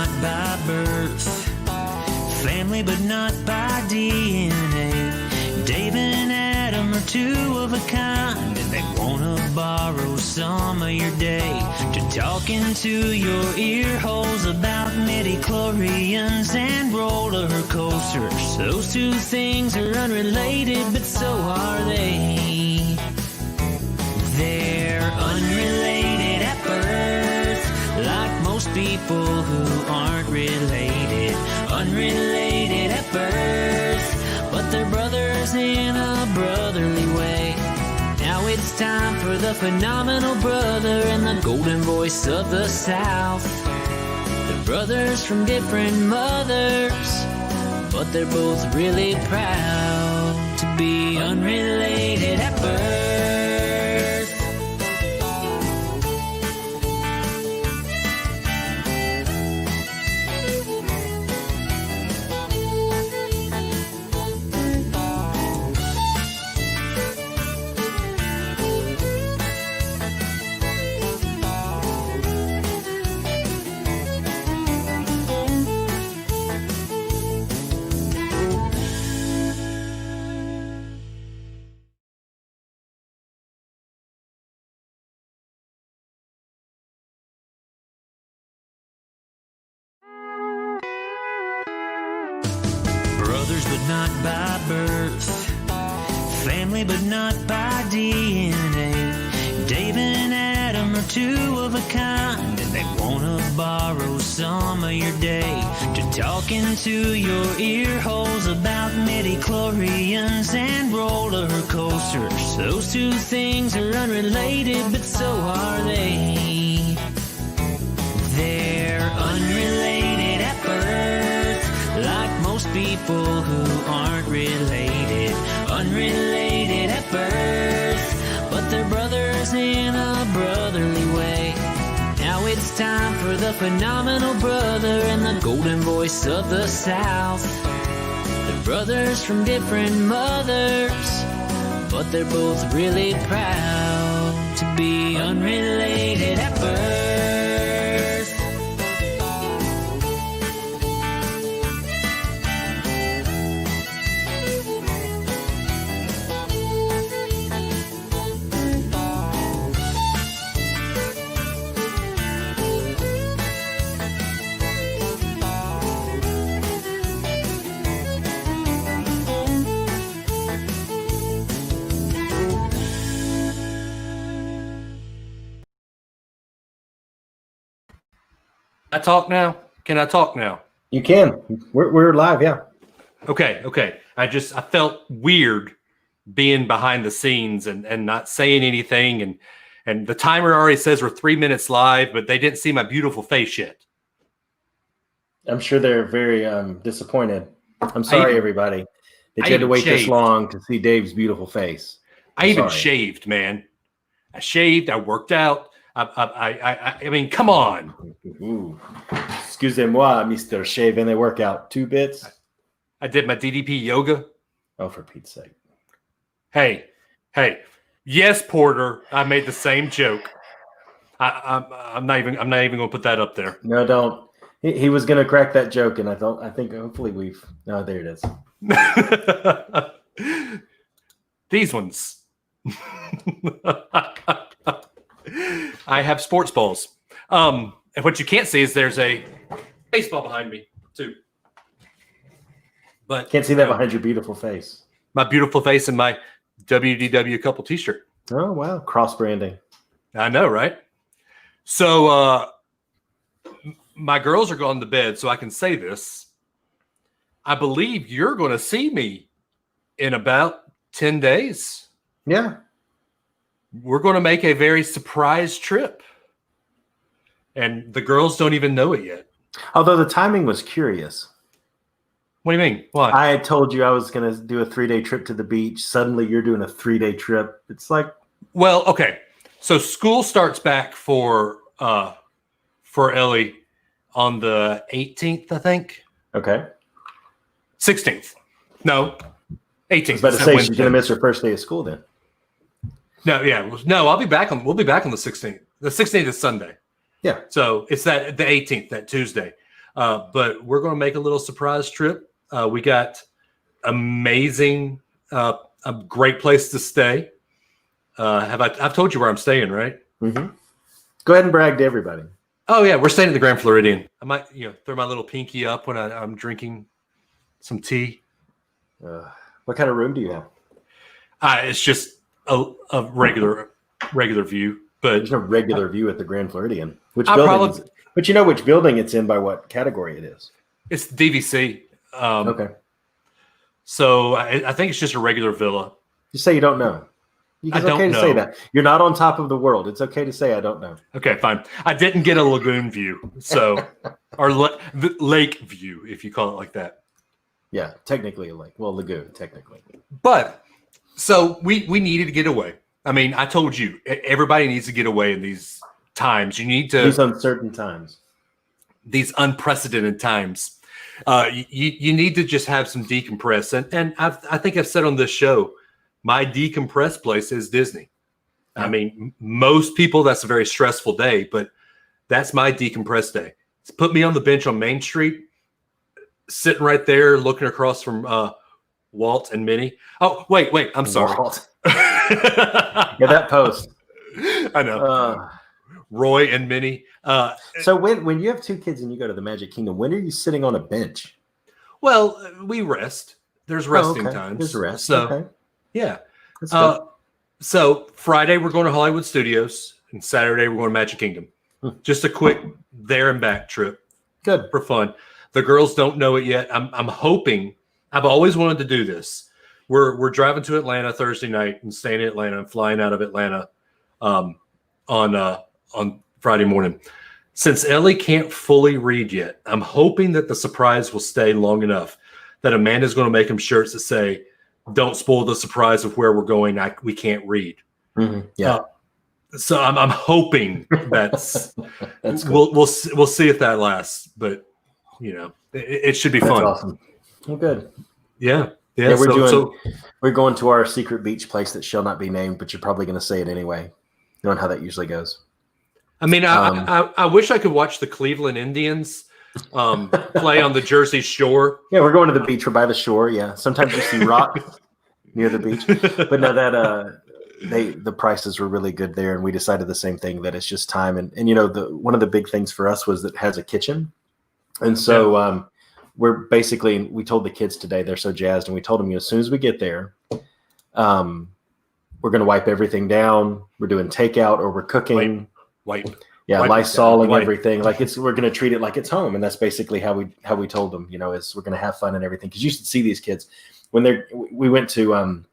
not by birth. Family, but not by DNA. David and Adam are two of a kind, and they wanna borrow some of your day to talk into your ear holes about midi-chlorians and roller coasters. Those two things are unrelated, but so are they. They're unrelated at birth, like most people who aren't related. Unrelated at birth, but they're brothers in a brotherly way. Now it's time for the phenomenal brother and the golden voice of the South. They're brothers from different mothers, but they're both really proud to be unrelated at birth. Brothers, but not by birth. Family, but not by DNA. David and Adam are two of a kind, and they wanna borrow some of your day to talk into your ear holes about midi-chlorians and roller coasters. Those two things are unrelated, but so are they. They're unrelated at birth, like most people who aren't related. Unrelated at birth, but they're brothers in a brotherly way. Now it's time for the phenomenal brother and the golden voice of the South. They're brothers from different mothers, but they're both really proud to be unrelated at birth. I talk now? Can I talk now? You can. We're live, yeah. Okay. I felt weird being behind the scenes and not saying anything, and the timer already says we're 3 minutes live, but they didn't see my beautiful face yet. I'm sure they're very disappointed. I'm sorry, everybody, that you had to wait this long to see Dave's beautiful face. I even shaved, man. I shaved. I worked out. I mean, come on. Ooh. Excusez-moi, Mr. Shave in the workout. 2 bits. I did my DDP yoga. Oh, for Pete's sake. Hey. Yes, Porter. I made the same joke. I'm not even going to put that up there. No, don't. He was going to crack that joke, and I think hopefully we've. No, there it is. These ones. I have sports balls. And what you can't see is there's a baseball behind me too. But can't see that behind your beautiful face. My beautiful face and my WDW couple t-shirt. Oh wow, cross branding. I know, right? So my girls are going to bed, so I can say this. I believe you're going to see me in about 10 days. Yeah. We're going to make a very surprise trip. And the girls don't even know it yet. Although the timing was curious. What do you mean? Why? I had told you I was going to do a 3-day trip to the beach. Suddenly you're doing a 3-day trip. It's like. Well, okay. So school starts back for Ellie on the 18th, I think. Okay. 16th. No, 18th. I was about to say she's going to miss her first day of school then. No, yeah. No, we'll be back on the 16th. The 16th is Sunday. Yeah. So it's the 18th, that Tuesday. But we're going to make a little surprise trip. We got amazing, a great place to stay. I've told you where I'm staying, right? Mm-hmm. Go ahead and brag to everybody. Oh yeah, we're staying at the Grand Floridian. I might, throw my little pinky up when I'm drinking some tea. What kind of room do you have? It's just a regular view, but there's no regular view at the Grand Floridian. Which building? But you know which building it's in by what category it is. It's DVC. Okay. So I think it's just a regular villa. Just say you don't know. It's okay to say that. You're not on top of the world. It's okay to say I don't know. Okay, fine. I didn't get a lagoon view, so or the lake view, if you call it like that. Yeah, technically a lake. Well, lagoon, technically. But so we needed to get away. I mean, I told you everybody needs to get away in these times. You need to these uncertain times, these unprecedented times. You need to just have some decompress. And I think I've said on this show, my decompress place is Disney. I mean, most people, that's a very stressful day, but that's my decompress day. It's put me on the bench on Main Street, sitting right there, looking across from Walt and Minnie. Oh, wait, I'm sorry. Yeah, that post. I know. Roy and Minnie. So when you have two kids and you go to the Magic Kingdom, when are you sitting on a bench? Well, we rest. There's resting times. There's rest. So, okay. Yeah. That's good. So Friday we're going to Hollywood Studios, and Saturday we're going to Magic Kingdom. Just a quick there and back trip. Good for fun. The girls don't know it yet. I'm hoping. I've always wanted to do this. We're driving to Atlanta Thursday night and staying in Atlanta and flying out of Atlanta on Friday morning. Since Ellie can't fully read yet, I'm hoping that the surprise will stay long enough that Amanda's going to make them shirts that say, "Don't spoil the surprise of where we're going. We can't read." Mm-hmm. Yeah. So I'm hoping that's cool. we'll see if that lasts, but it should be fun. Awesome. Well, good. Yeah. We're going to our secret beach place that shall not be named, but you're probably going to say it anyway, knowing how that usually goes. I mean, I wish I could watch the Cleveland Indians play on the Jersey Shore. Yeah, we're going to the beach. We're by the shore. Yeah, sometimes you see rocks near the beach, but no, that the prices were really good there, and we decided the same thing, that it's just time. And one of the big things for us was that it has a kitchen, and so we told the kids today, they're so jazzed, and we told them as soon as we get there, we're going to wipe everything down. We're doing takeout or we're cooking. Wipe. Yeah, Lysol and everything. Like we're going to treat it like it's home, and that's basically how we told them. Is we're going to have fun and everything, because you should see these kids when we went to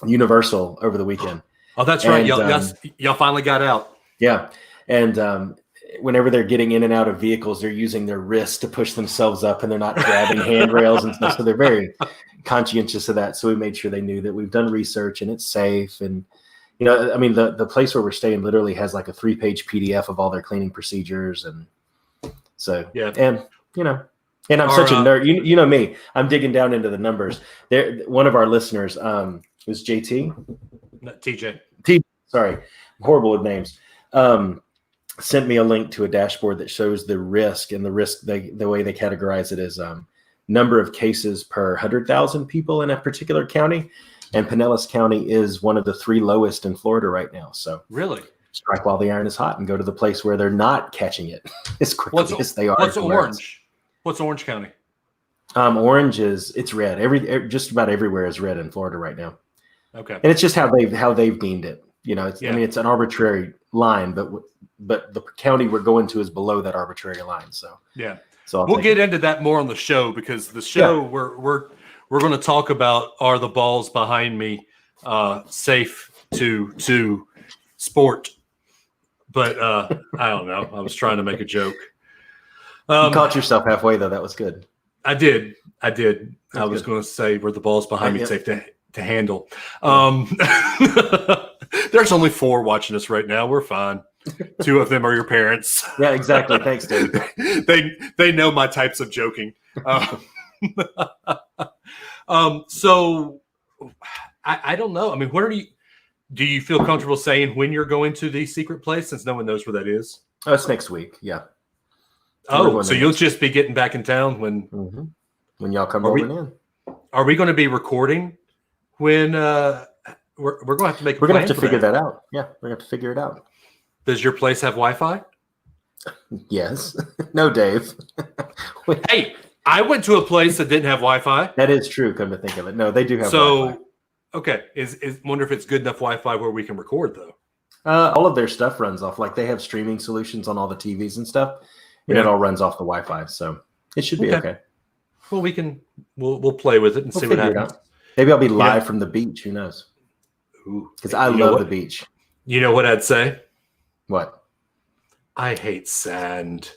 Universal over the weekend. Oh, that's right. Y'all finally got out. Yeah, and whenever they're getting in and out of vehicles, they're using their wrists to push themselves up, and they're not grabbing handrails and stuff. So they're very conscientious of that. So we made sure they knew that we've done research and it's safe. And I mean, the place where we're staying literally has like a 3-page PDF of all their cleaning procedures, and so yeah. And I'm such a nerd. You know me. I'm digging down into the numbers. There, one of our listeners was JT. No, TJ. Sorry, I'm horrible with names. Sent me a link to a dashboard that shows the risk, and the risk, the way they categorize it is number of cases per 100,000 people in a particular county. And Pinellas County is one of the 3 lowest in Florida right now. So really, strike while the iron is hot and go to the place where they're not catching it as quickly as they are. What's Orange? What's Orange County? Orange it's red. Just about everywhere is red in Florida right now. Okay, and it's just how they've deemed it. I mean, it's an arbitrary line, but the county we're going to is below that arbitrary line. So yeah, so we'll get into that more on the show, because the show we're going to talk about, are the balls behind me safe to sport? But I don't know. I was trying to make a joke. You caught yourself halfway though. That was good. I did. I was going to say, were the balls behind me safe to handle? There's only 4 watching us right now. We're fine. 2 of them are your parents. Yeah, exactly. Thanks, Dave. They know my types of joking. So I don't know. I mean, do you feel comfortable saying when you're going to the secret place, since no one knows where that is? Oh, it's next week. Yeah. Oh, so you'll just be getting back in town when y'all come rolling in. Are we going to be recording when we're going to have to make? We're going to have to figure that out. Yeah, we're going to have to figure it out. Does your place have Wi-Fi? Yes. No, Dave. Hey, I went to a place that didn't have Wi-Fi. That is true. Come to think of it, no, they do have. Wi-Fi. Okay, wonder if it's good enough Wi-Fi where we can record though. All of their stuff runs off. Like they have streaming solutions on all the TVs and stuff, and it all runs off the Wi-Fi, so it should be okay. Well, we'll play with it and see what happens. Maybe I'll be live from the beach. Who knows? Because I love the beach. You know what I'd say? What? I hate sand.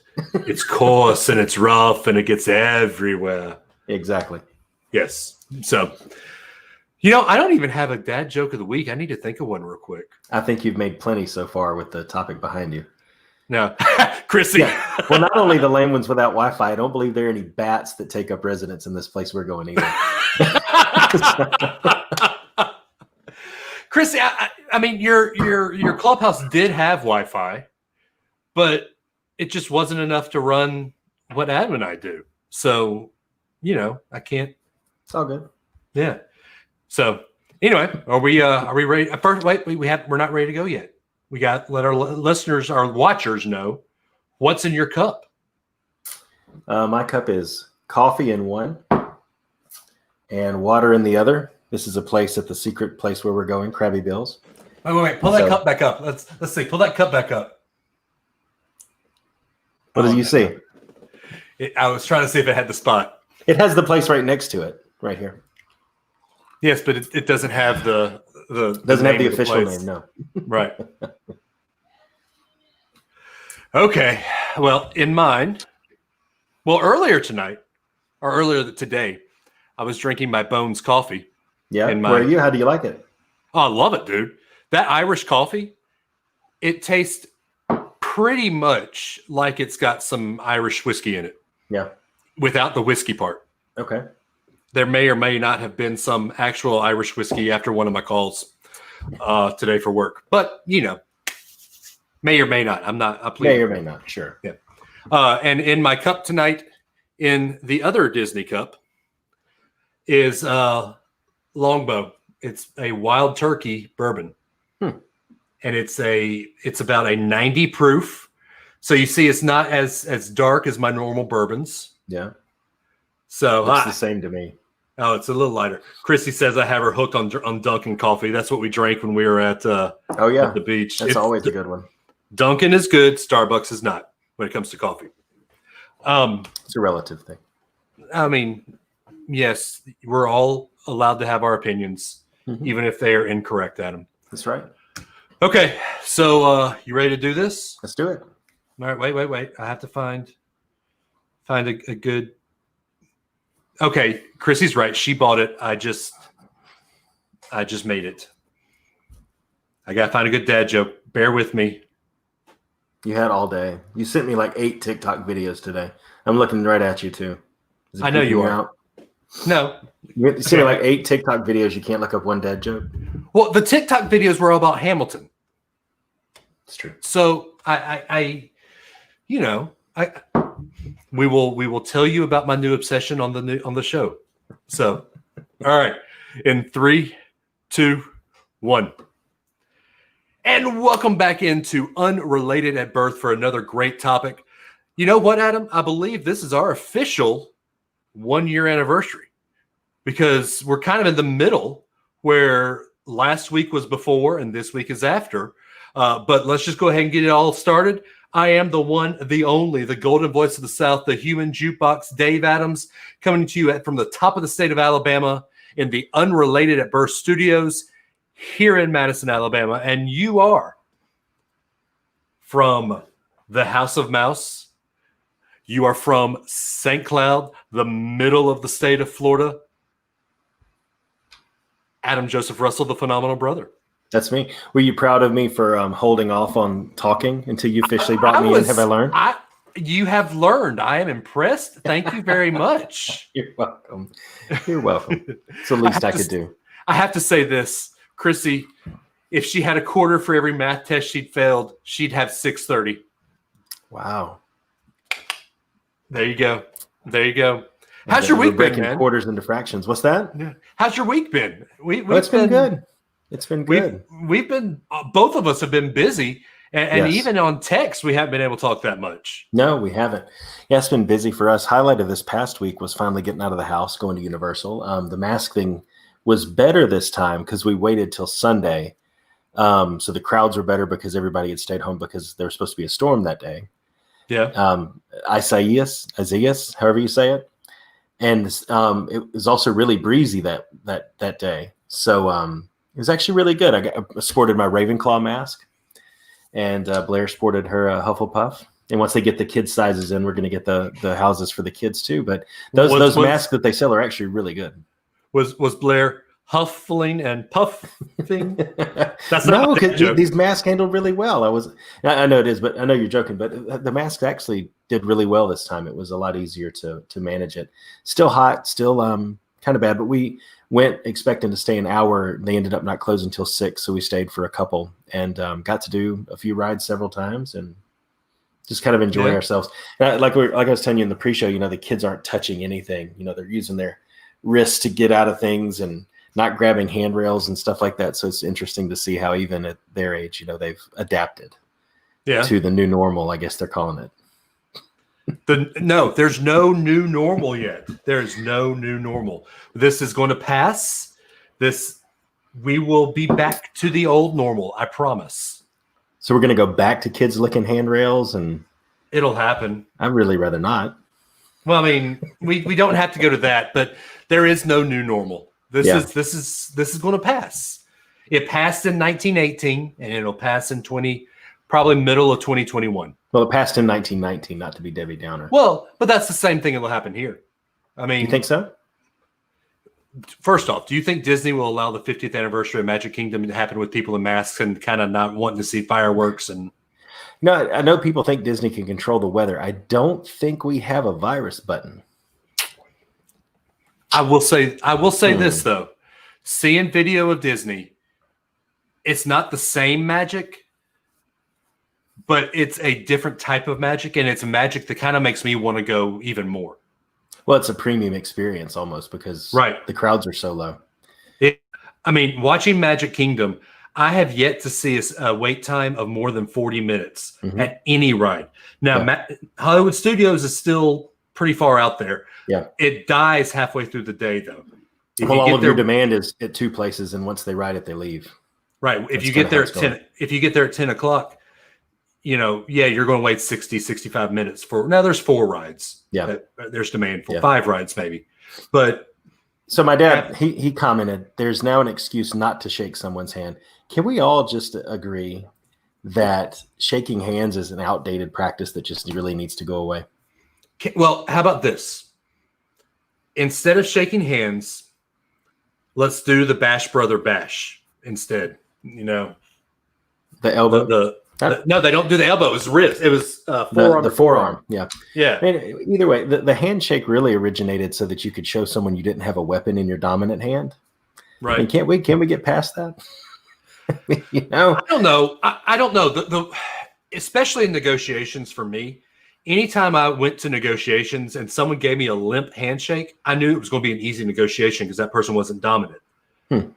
It's coarse and it's rough and it gets everywhere. Exactly. Yes. So, I don't even have a dad joke of the week. I need to think of one real quick. I think you've made plenty so far with the topic behind you. No. Chrissy. Yeah. Well, not only the lame ones without Wi-Fi, I don't believe there are any bats that take up residence in this place we're going either. Chrissy, I mean, your clubhouse did have Wi-Fi, but it just wasn't enough to run what Adam and I do. So, I can't. It's all good. Yeah. So anyway, are we ready? First, wait, we're not ready to go yet. We got let our listeners, our watchers know what's in your cup. My cup is coffee in one and water in the other. This is a place at the secret place where we're going, Krabby Bill's. Wait. Pull that cup back up. Let's see. Pull that cup back up. What do you see? I was trying to see if it had the spot. It has the place right next to it, right here. Yes, but it doesn't have the doesn't have the official name. No. Right. Okay. Well, in mine. Well, earlier today, I was drinking my Bones coffee. Yeah. Where are you? How do you like it? Oh, I love it, dude. That Irish coffee, it tastes pretty much like it's got some Irish whiskey in it. Yeah. Without the whiskey part. Okay. There may or may not have been some actual Irish whiskey after one of my calls today for work. But, may or may not. May or may not. Sure. Yeah. And in my cup tonight, in the other Disney cup, is Longbow. It's a wild turkey bourbon. And it's about a 90 proof. So you see it's not as dark as my normal bourbons. Yeah. So it's the same to me. Oh, it's a little lighter. Chrissy says I have her hooked on Dunkin' coffee. That's what we drank when we were at at the beach. That's always a good one. Dunkin' is good. Starbucks is not when it comes to coffee. It's a relative thing. I mean, yes, we're all allowed to have our opinions, even if they are incorrect, Adam. That's right. Okay, so you ready to do this? Let's do it. All right, wait. I have to find a good. Okay, Chrissy's right. She bought it. I just made it. I gotta find a good dad joke. Bear with me. You had all day. You sent me like 8 TikTok videos today. I'm looking right at you too. I know you are. Out? No. You sent me like 8 TikTok videos. You can't look up one dad joke. Well, the TikTok videos were all about Hamilton. It's true. So we will tell you about my new obsession on the show. So, all right, in 3, 2, 1, and welcome back into Unrelated at Birth for another great topic. You know what, Adam? I believe this is our official 1-year anniversary because we're kind of in the middle where last week was before and this week is after. But let's just go ahead and get it all started. I am the one, the only, the golden voice of the South, the human jukebox, Dave Adams, coming to you from the top of the state of Alabama in the Unrelated at Birth studios here in Madison, Alabama. And you are from the House of Mouse. You are from St. Cloud, the middle of the state of Florida. Adam Joseph Russell, the phenomenal brother. That's me. Were you proud of me for holding off on talking until you officially brought me in? Have I learned? You have learned. I am impressed. Thank you very much. You're welcome. You're welcome. It's the least I could do. I have to say this, Chrissy, if she had a quarter for every math test she'd failed, she'd have 630. Wow. There you go. There you go. How's your We're week been, breaking man? quarters into fractions. What's that? Yeah. How's your week been? It's been good. It's been good. We've been both of us have been busy, and Yes. even on text we haven't been able to talk that much. No, we haven't. Yeah, it's been busy for us. Highlight of this past week was finally getting out of the house, going to Universal. The mask thing was better this time because we waited till Sunday. So the crowds were better because everybody had stayed home because there was supposed to be a storm that day. Yeah. Isaias, however you say it. And it was also really breezy that day. So it was actually really good. I sported my Ravenclaw mask, and Blair sported her Hufflepuff. And once they get the kids' sizes in, we're going to get the houses for the kids too. But those masks that they sell are actually really good. Was Blair huffling and puffing? That's No, not a because joke. these masks handled really well. I know it is, but I know you're joking. But the mask actually did really well this time. It was a lot easier to manage it. Still hot, still kind of bad. But we went expecting to stay an hour. They ended up not closing until 6, so we stayed for a couple and got to do a few rides several times and just kind of enjoy ourselves. Like I was telling you in the pre-show, the kids aren't touching anything. They're using their wrists to get out of things and not grabbing handrails and stuff like that. So it's interesting to see how even at their age, they've adapted to the new normal, I guess they're calling it. No, there's no new normal yet. There's no new normal. This is going to pass. We will be back to the old normal. I promise. So we're going to go back to kids licking handrails, and It'll happen. I'd really rather not. Well, I mean, we don't have to go to that, but there is no new normal. This is going to pass. It passed in 1918, and it'll pass in probably middle of 2021. Well, it passed in 1919, not to be Debbie Downer. Well, but that's the same thing that'll happen here. I mean, You think so? First off, do you think Disney will allow the 50th anniversary of Magic Kingdom to happen with people in masks and kind of not wanting to see fireworks? And No, I know people think Disney can control the weather. I don't think we have a virus button. I will say this though, seeing video of Disney, it's not the same magic, but it's a different type of magic, and it's a magic that kind of makes me want to go even more. Well, it's a premium experience almost because the crowds are so low. Watching Magic Kingdom, I have yet to see a wait time of more than 40 minutes at any ride. Now, Hollywood Studios is still pretty far out there. Yeah. It dies halfway through the day, though. All of your demand is at 2 places, and once they ride it, they leave. Right. If you get there at 10 o'clock, you're going to wait 60, 65 minutes for. Now there's 4 rides. Yeah. There's demand for 5 rides maybe. But so my dad, he commented, there's now an excuse not to shake someone's hand. Can we all just agree that shaking hands is an outdated practice that just really needs to go away? Well, how about this? Instead of shaking hands, let's do the Bash Brother Bash instead. The elbow. No, they don't do the elbow. It was wrist. It was forearm. The forearm. Yeah. Yeah. And either way, the handshake really originated so that you could show someone you didn't have a weapon in your dominant hand. Right. And can we get past that? I don't know. I don't know. Especially in negotiations for me, anytime I went to negotiations and someone gave me a limp handshake, I knew it was going to be an easy negotiation because that person wasn't dominant.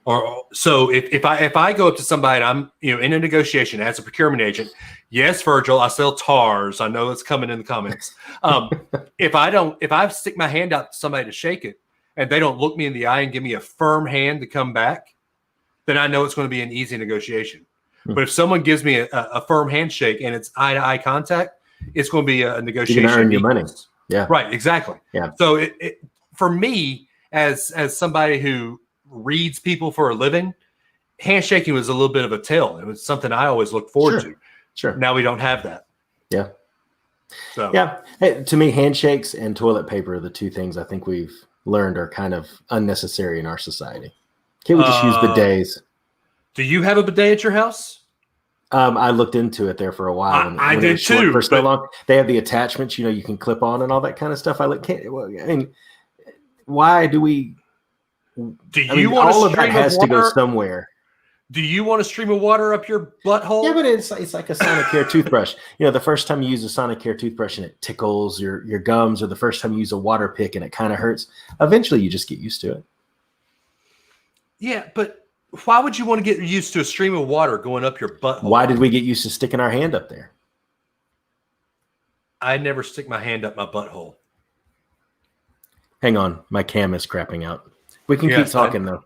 Or so if I go up to somebody and I'm in a negotiation as a procurement agent, yes, Virgil, I sell TARS. I know it's coming in the comments. If I stick my hand out to somebody to shake it and they don't look me in the eye and give me a firm hand to come back, then I know it's going to be an easy negotiation. But if someone gives me a firm handshake and it's eye to eye contact, it's going to be a negotiation. You can earn your money. Yeah. Right. Exactly. Yeah. So it for me as somebody who reads people for a living, handshaking was a little bit of a tell. It was something I always looked forward to. Sure. Now we don't have that. Yeah. So yeah, hey, to me, handshakes and toilet paper are the 2 things I think we've learned are kind of unnecessary in our society. Can't we just use bidets? Do you have a bidet at your house? I looked into it there for a while. I did too. For so long, they have the attachments, you can clip on and all that kind of stuff. Why do we? Do you want all a of that stream has of to go water? somewhere? Do you want a stream of water up your butthole? Yeah, but it's like a Sonicare toothbrush. You know, the first time you use a Sonicare toothbrush and it tickles your gums, or the first time you use a water pick and it kind of hurts, eventually you just get used to it. Yeah, but why would you want to get used to a stream of water going up your butthole? Why did we get used to sticking our hand up there? I never stick my hand up my butthole. Hang on, my cam is crapping out. We can keep Yes, talking though.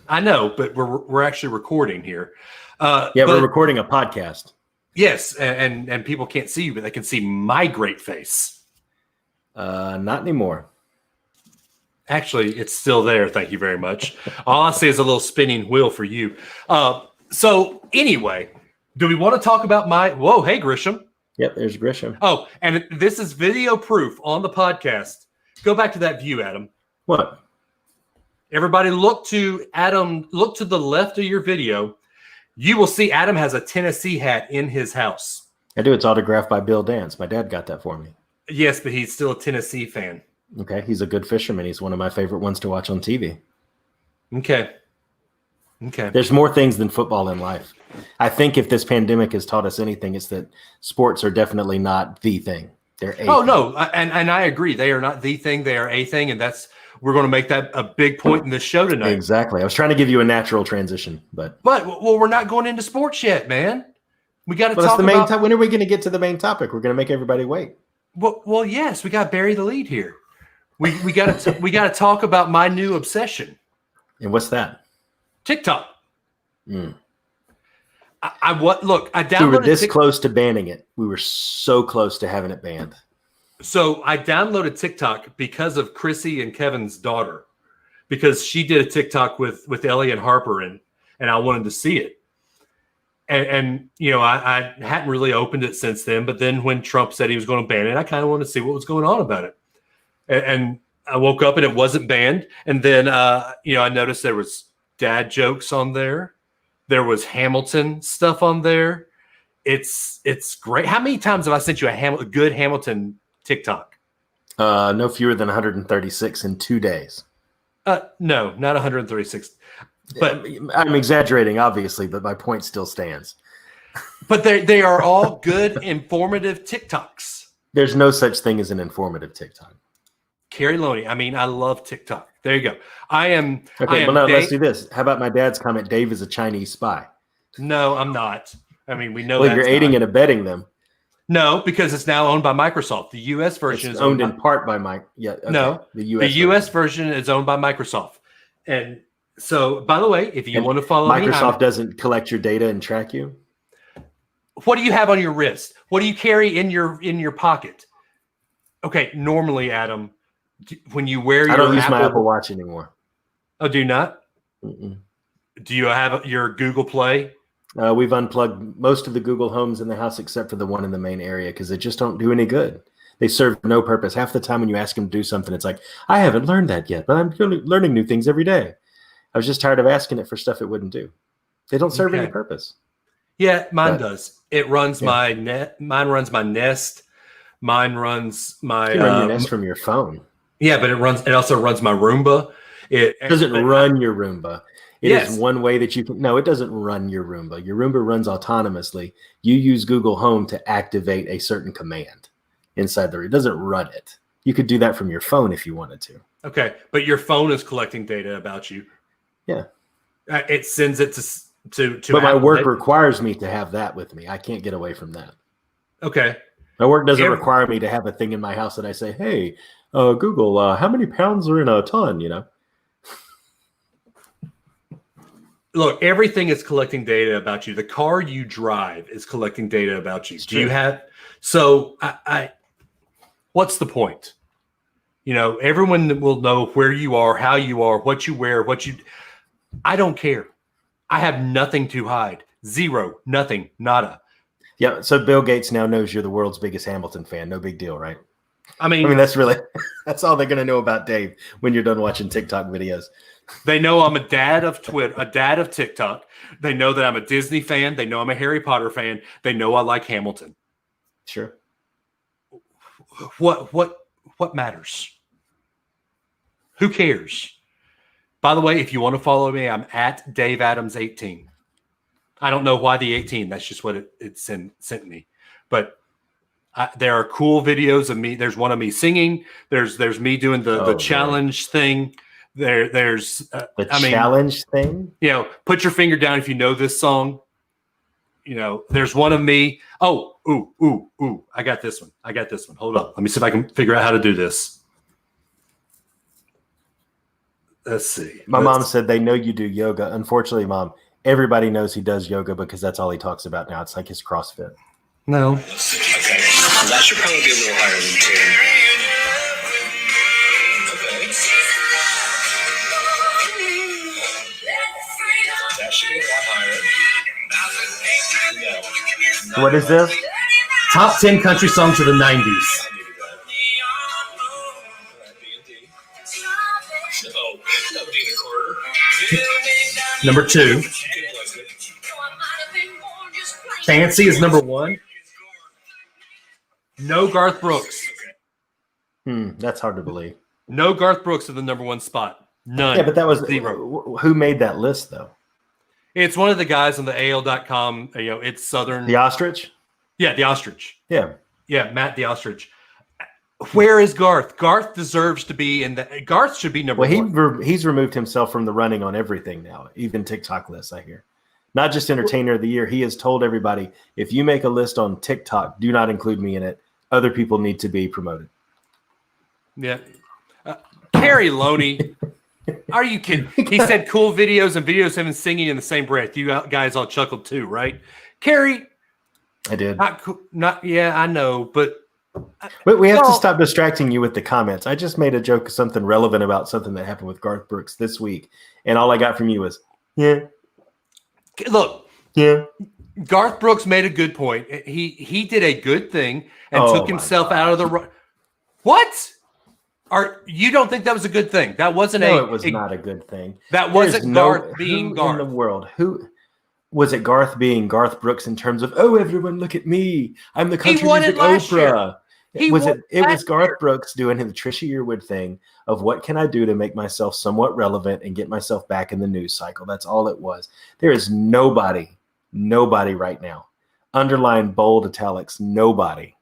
I know, but we're actually recording here. Yeah, but we're recording a podcast. yes, and people can't see you, but they can see my great face. Not anymore. Actually, it's still there. Thank you very much. All I see is a little spinning wheel for you. So anyway, do we want to talk about whoa, hey, Grisham. Yep, there's Grisham. Oh, and this is video proof on the podcast. Go back to that view, Adam. What? Everybody look to the left of your video. You will see Adam has a Tennessee hat in his house. I do. It's autographed by Bill Dance. My dad got that for me. Yes, but he's still a Tennessee fan. Okay, he's a good fisherman. He's one of my favorite ones to watch on TV. Okay. There's more things than football in life. I think if this pandemic has taught us anything, it's that sports are definitely not the thing. They're a thing. No, and I agree. They are not the thing. They are a thing, and we're going to make that a big point in this show tonight. Exactly. I was trying to give you a natural transition, but we're not going into sports yet, man. We got to that's talk the main about. when are we going to get to the main topic? We're going to make everybody wait. Well, yes, we got to bury the lead here. We got to talk about my new obsession. And what's that? TikTok. Mm. I downloaded. We were this close to banning it. We were so close to having it banned. So I downloaded TikTok because of Chrissy and Kevin's daughter, because she did a TikTok with Ellie and Harper, and I wanted to see it. And you know, I hadn't really opened it since then. But then when Trump said he was going to ban it, I kind of wanted to see what was going on about it. And I woke up and it wasn't banned. And then I noticed there was dad jokes on there. There was Hamilton stuff on there. It's great. How many times have I sent you a good Hamilton TikTok? No fewer than 136 in 2 days. No, not 136. But I'm exaggerating, obviously, but my point still stands. But they are all good, informative TikToks. There's no such thing as an informative TikTok. Carrie Loney. I mean, I love TikTok. There you go. Let's do this. How about my dad's comment? Dave is a Chinese spy. No, I'm not. I mean, we know. Well, you're aiding and abetting them. No, because it's now owned by Microsoft. The U.S. version is owned in part by Mike. Yeah. Okay. No, the U.S. version is owned by Microsoft. And so, by the way, if you want to follow Microsoft doesn't collect your data and track you. What do you have on your wrist? What do you carry in your pocket? Okay, normally, Adam, when you wear your I don't use my Apple Watch anymore. Oh, do you not? Mm-mm. Do you have your Google Play? We've unplugged most of the Google Homes in the house except for the one in the main area because they just don't do any good. They serve no purpose. Half the time when you ask them to do something, it's like, I haven't learned that yet, but I'm learning new things every day. I was just tired of asking it for stuff it wouldn't do. They don't serve any purpose. Yeah, mine does. It runs my net. Mine runs my Nest. Mine runs my. You run your Nest from your phone. Yeah, but it also runs my Roomba. It doesn't run your Roomba. It is one way that you can. No, it doesn't run your Roomba. Your Roomba runs autonomously. You use Google Home to activate a certain command inside the room. It doesn't run it. You could do that from your phone if you wanted to. Okay, but your phone is collecting data about you. Yeah, it sends it to. But my work requires me to have that with me. I can't get away from that. Okay. My work doesn't require me to have a thing in my house that I say, "Hey, Google, how many pounds are in a ton?" You know. Look, everything is collecting data about you. The car you drive is collecting data about you. Do you have? So, what's the point? You know, everyone will know where you are, how you are, what you wear, I don't care. I have nothing to hide. Zero, nothing, nada. Yeah. So Bill Gates now knows you're the world's biggest Hamilton fan. No big deal, right? I mean, that's all they're going to know about Dave when you're done watching TikTok videos. They know I'm a dad of Twitter, a dad of TikTok. They know that I'm a Disney fan. They know I'm a Harry Potter fan. They know I like Hamilton. Sure. What matters? Who cares? By the way, if you want to follow me, I'm at Dave Adams 18. I don't know why the 18. That's just what it sent me. But there are cool videos of me. There's one of me singing. There's me doing the challenge thing. There's the challenge thing. Put your finger down if you know this song. There's one of me. Oh, ooh! I got this one. Hold on. Let me see if I can figure out how to do this. Let's see. My mom said they know you do yoga. Unfortunately, Mom, everybody knows he does yoga because that's all he talks about now. It's like his CrossFit. No. Okay. That should probably be a little higher than 10. Okay. That should be a lot higher. No. What is this? Top 10 country songs of the 90s. I needed that. B and D. No, D and a quarter. Number 2. Good placement. Fancy is number 1. No Garth Brooks. That's hard to believe. No Garth Brooks at the number 1 spot. None. Yeah, but that was 0. Who made that list, though? It's one of the guys on the AL.com. It's Southern. The Ostrich? Yeah, the Ostrich. Yeah. Yeah, Matt the Ostrich. Where is Garth? Garth deserves to be in the. Garth should be number 1. He's removed himself from the running on everything now, even TikTok lists, I hear. Not just Entertainer of the Year. He has told everybody, if you make a list on TikTok, do not include me in it. Other people need to be promoted. Yeah. Carrie Loney. Are you kidding? He said cool videos and videos of him singing in the same breath. You guys all chuckled too, right? Carrie. I did. Yeah, I know, but we have to stop distracting you with the comments. I just made a joke of something relevant about something that happened with Garth Brooks this week, and all I got from you was, yeah. Look, yeah. Garth Brooks made a good point. He did a good thing and took himself out of the run. What? You don't think that was a good thing? That wasn't it was not a good thing. That wasn't Garth being Garth. In the world, who was it? Garth being Garth Brooks in terms of, oh, everyone, look at me, I'm the country music Oprah. It was Garth Brooks doing the Trisha Yearwood thing of what can I do to make myself somewhat relevant and get myself back in the news cycle. That's all it was. There is nobody right now, underline bold italics, nobody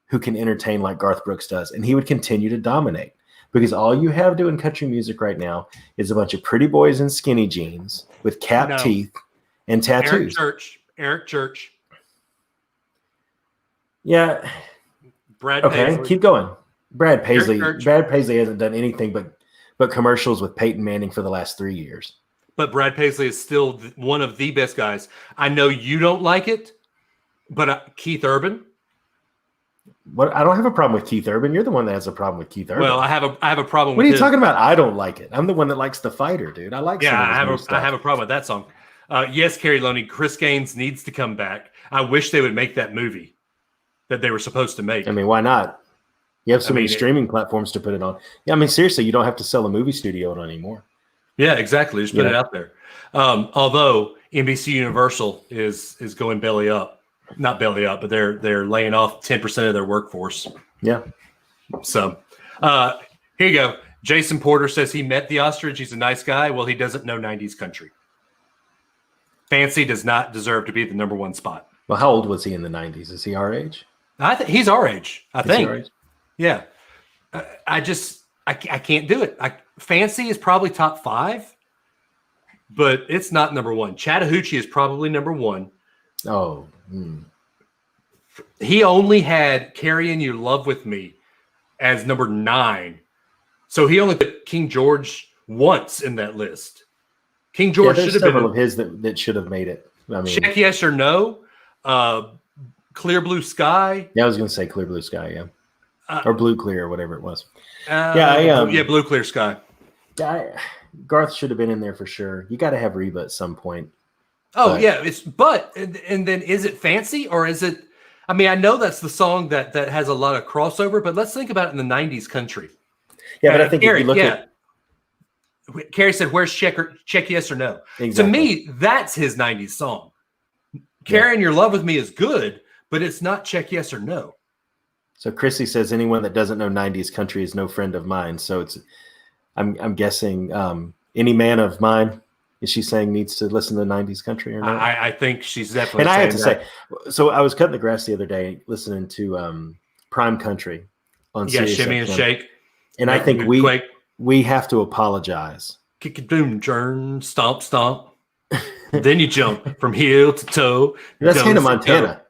who can entertain like Garth Brooks does. And he would continue to dominate because all you have doing country music right now is a bunch of pretty boys in skinny jeans with capped teeth and tattoos. Eric Church. Yeah. Brad Okay, Paisley. keep going. Brad Paisley hasn't done anything but commercials with Peyton Manning for the last 3 years. But Brad Paisley is still one of the best guys. I know you don't like it, but Keith Urban. What? I don't have a problem with Keith Urban. You're the one that has a problem with Keith Urban. Well, I have a problem. What are you talking about? I don't like it. I'm the one that likes the fighter, dude. I like. Yeah, I have a problem with that song. Yes, Carrie Loney. Chris Gaines needs to come back. I wish they would make that movie that they were supposed to make. I mean, why not? You have so many streaming platforms to put it on. Yeah, I mean, seriously, you don't have to sell a movie studio anymore. Yeah, exactly. Just put it out there. Although NBC Universal is going belly up. Not belly up, but they're laying off 10% of their workforce. Yeah. So here you go. Jason Porter says he met the Ostrich. He's a nice guy. Well, he doesn't know 90s country. Fancy does not deserve to be the number 1 spot. Well, how old was he in the 90s? Is he our age? I think he's our age. I think. Our age? Yeah. I can't do it. Fancy is probably top 5, but it's not number 1. Chattahoochee is probably number 1. Oh. He only had "Carrying Your Love with Me" as number 9, so he only put King George once in that list. King George should have several of his that should have made it. I mean, Check Yes or No, Clear Blue Sky. Yeah, I was going to say Clear Blue Sky, yeah, or Blue Clear, or whatever it was. Blue Clear Sky. Garth should have been in there for sure. You got to have Reba at some point. Oh yeah, and then is it Fancy or is it? I mean, I know that's the song that has a lot of crossover, but let's think about it in the 90s country. Yeah, but I think Carrie, if you look at Carrie said, "Where's Check Yes or No?" Exactly. To me, that's his 90s song. Carrying Your Love with Me is good, but it's not Check Yes or No. So Chrissy says anyone that doesn't know 90s country is no friend of mine. So I'm guessing Any Man of Mine. Is she saying needs to listen to 90s country or not? I think she's definitely. And I have to saying say, so I was cutting the grass the other day listening to Prime Country on that. Yeah, Sirius shimmy and XM. shake. And I think we have to apologize. Kick it, boom, turn, stomp, stomp. Then you jump from heel to toe. That's Go, Hannah go. Montana.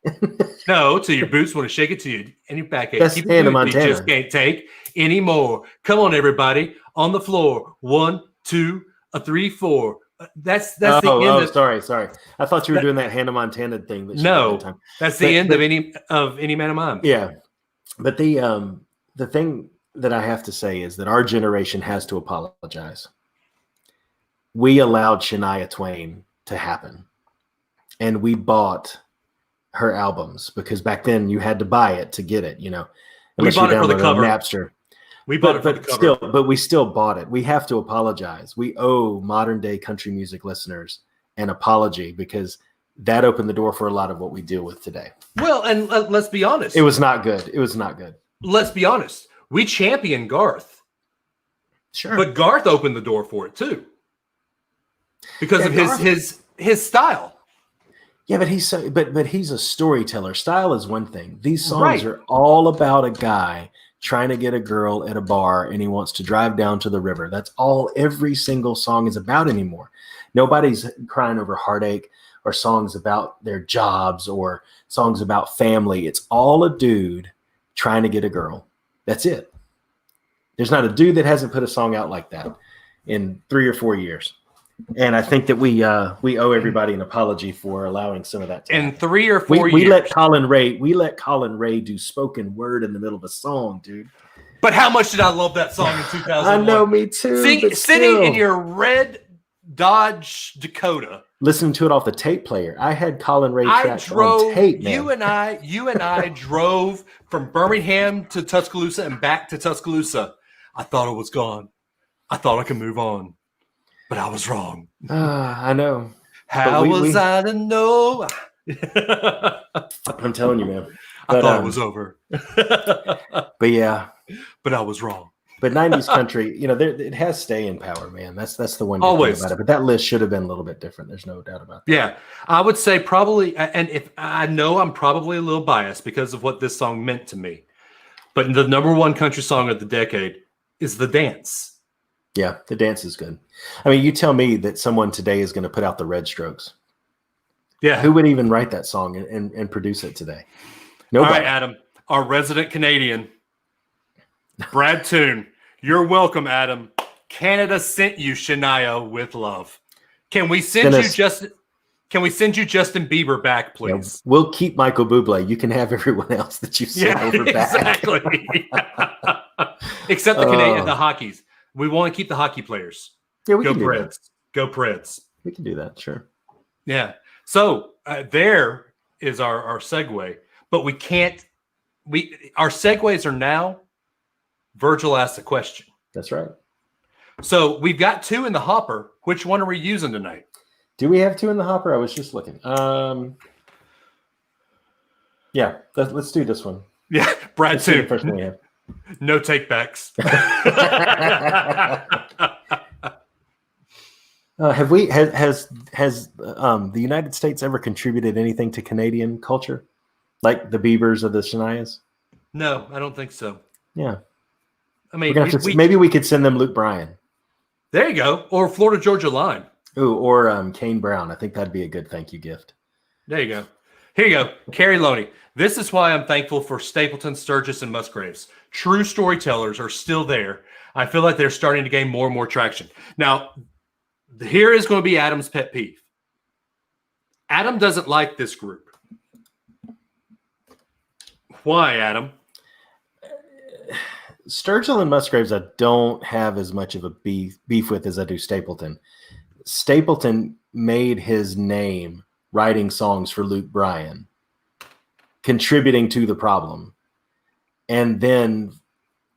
No, till your boots want to shake it to you and your back ache. That's Keep it Hannah moving, you Montana. just can't take anymore. Come on, everybody, on the floor. 1, 2, 3, 4. That's the end. Sorry. I thought you were doing that Hannah Montana thing. That she did No, that time. that's the end of any man of mine. Yeah, but the thing that I have to say is that our generation has to apologize. We allowed Shania Twain to happen, and we bought her albums because back then you had to buy it to get it. You know, We bought it for the cover. Napster. We bought it for the cover. We still bought it. We have to apologize. We owe modern day country music listeners an apology because that opened the door for a lot of what we deal with today. Well, and let's be honest. It was not good. Let's be honest. We champion Garth. Sure. But Garth opened the door for it too. Because of Garth- his style. Yeah, but he's a storyteller. Style is one thing. These songs Right. are all about a guy trying to get a girl at a bar and he wants to drive down to the river. That's all every single song is about anymore. Nobody's crying over heartache or songs about their jobs or songs about family. It's all a dude trying to get a girl. That's it. There's not a dude that hasn't put a song out like that in 3 or 4 years. And I think that we owe everybody an apology for allowing some of that to In happen. 3 or 4 years. We let Colin Ray do spoken word in the middle of a song, dude. But how much did I love that song in 2001? I know, me too. Sitting in your red Dodge Dakota. Listening to it off the tape player. I had Colin Ray I tracks drove. on tape, man. You and I drove from Birmingham to Tuscaloosa and back to Tuscaloosa. I thought it was gone. I thought I could move on, but I was wrong. I know. How was I to know? I'm telling you, man. I thought it was over. But yeah. But I was wrong. But 90s country, it has staying power, man. That's the one good thing Always. about it. But that list should have been a little bit different. There's no doubt about that. Yeah, I would say probably, and if I know I'm probably a little biased because of what this song meant to me, but the number one country song of the decade is The Dance. Yeah, The Dance is good. I mean, you tell me that someone today is going to put out the Red Strokes. Yeah. Who would even write that song and produce it today? All Nobody. right, Adam, our resident Canadian, Brad Toon. You're welcome, Adam. Canada sent you Shania with love. Can we send you Justin Bieber back, please? Yeah, we'll keep Michael Bublé. You can have everyone else that you sent over back. Exactly. Except the Canadian, the hockeys. We want to keep the hockey players. Yeah, we Go can do Preds. that. Go Preds. We can do that, sure. Yeah. So there is our segue, but we can't. Our segues are now. Virgil asked the question. That's right. So we've got 2 in the hopper. Which one are we using tonight? Do we have 2 in the hopper? I was just looking. Yeah, let's do this one. Yeah, Brad Let's do Toon. the first one we have. No take backs. Has the United States ever contributed anything to Canadian culture, like the Biebers or the Shanias? No, I don't think so. Yeah, I mean, maybe we could send them Luke Bryan. There you go, or Florida Georgia Line. Ooh, or Kane Brown. I think that'd be a good thank you gift. There you go. Here you go, Carrie Loney. This is why I'm thankful for Stapleton, Sturgis, and Musgraves. True storytellers are still there. I feel like they're starting to gain more and more traction. Now, here is going to be Adam's pet peeve. Adam doesn't like this group. Why, Adam? Sturgill and Musgraves, I don't have as much of a beef with as I do Stapleton. Stapleton made his name writing songs for Luke Bryan, contributing to the problem. And then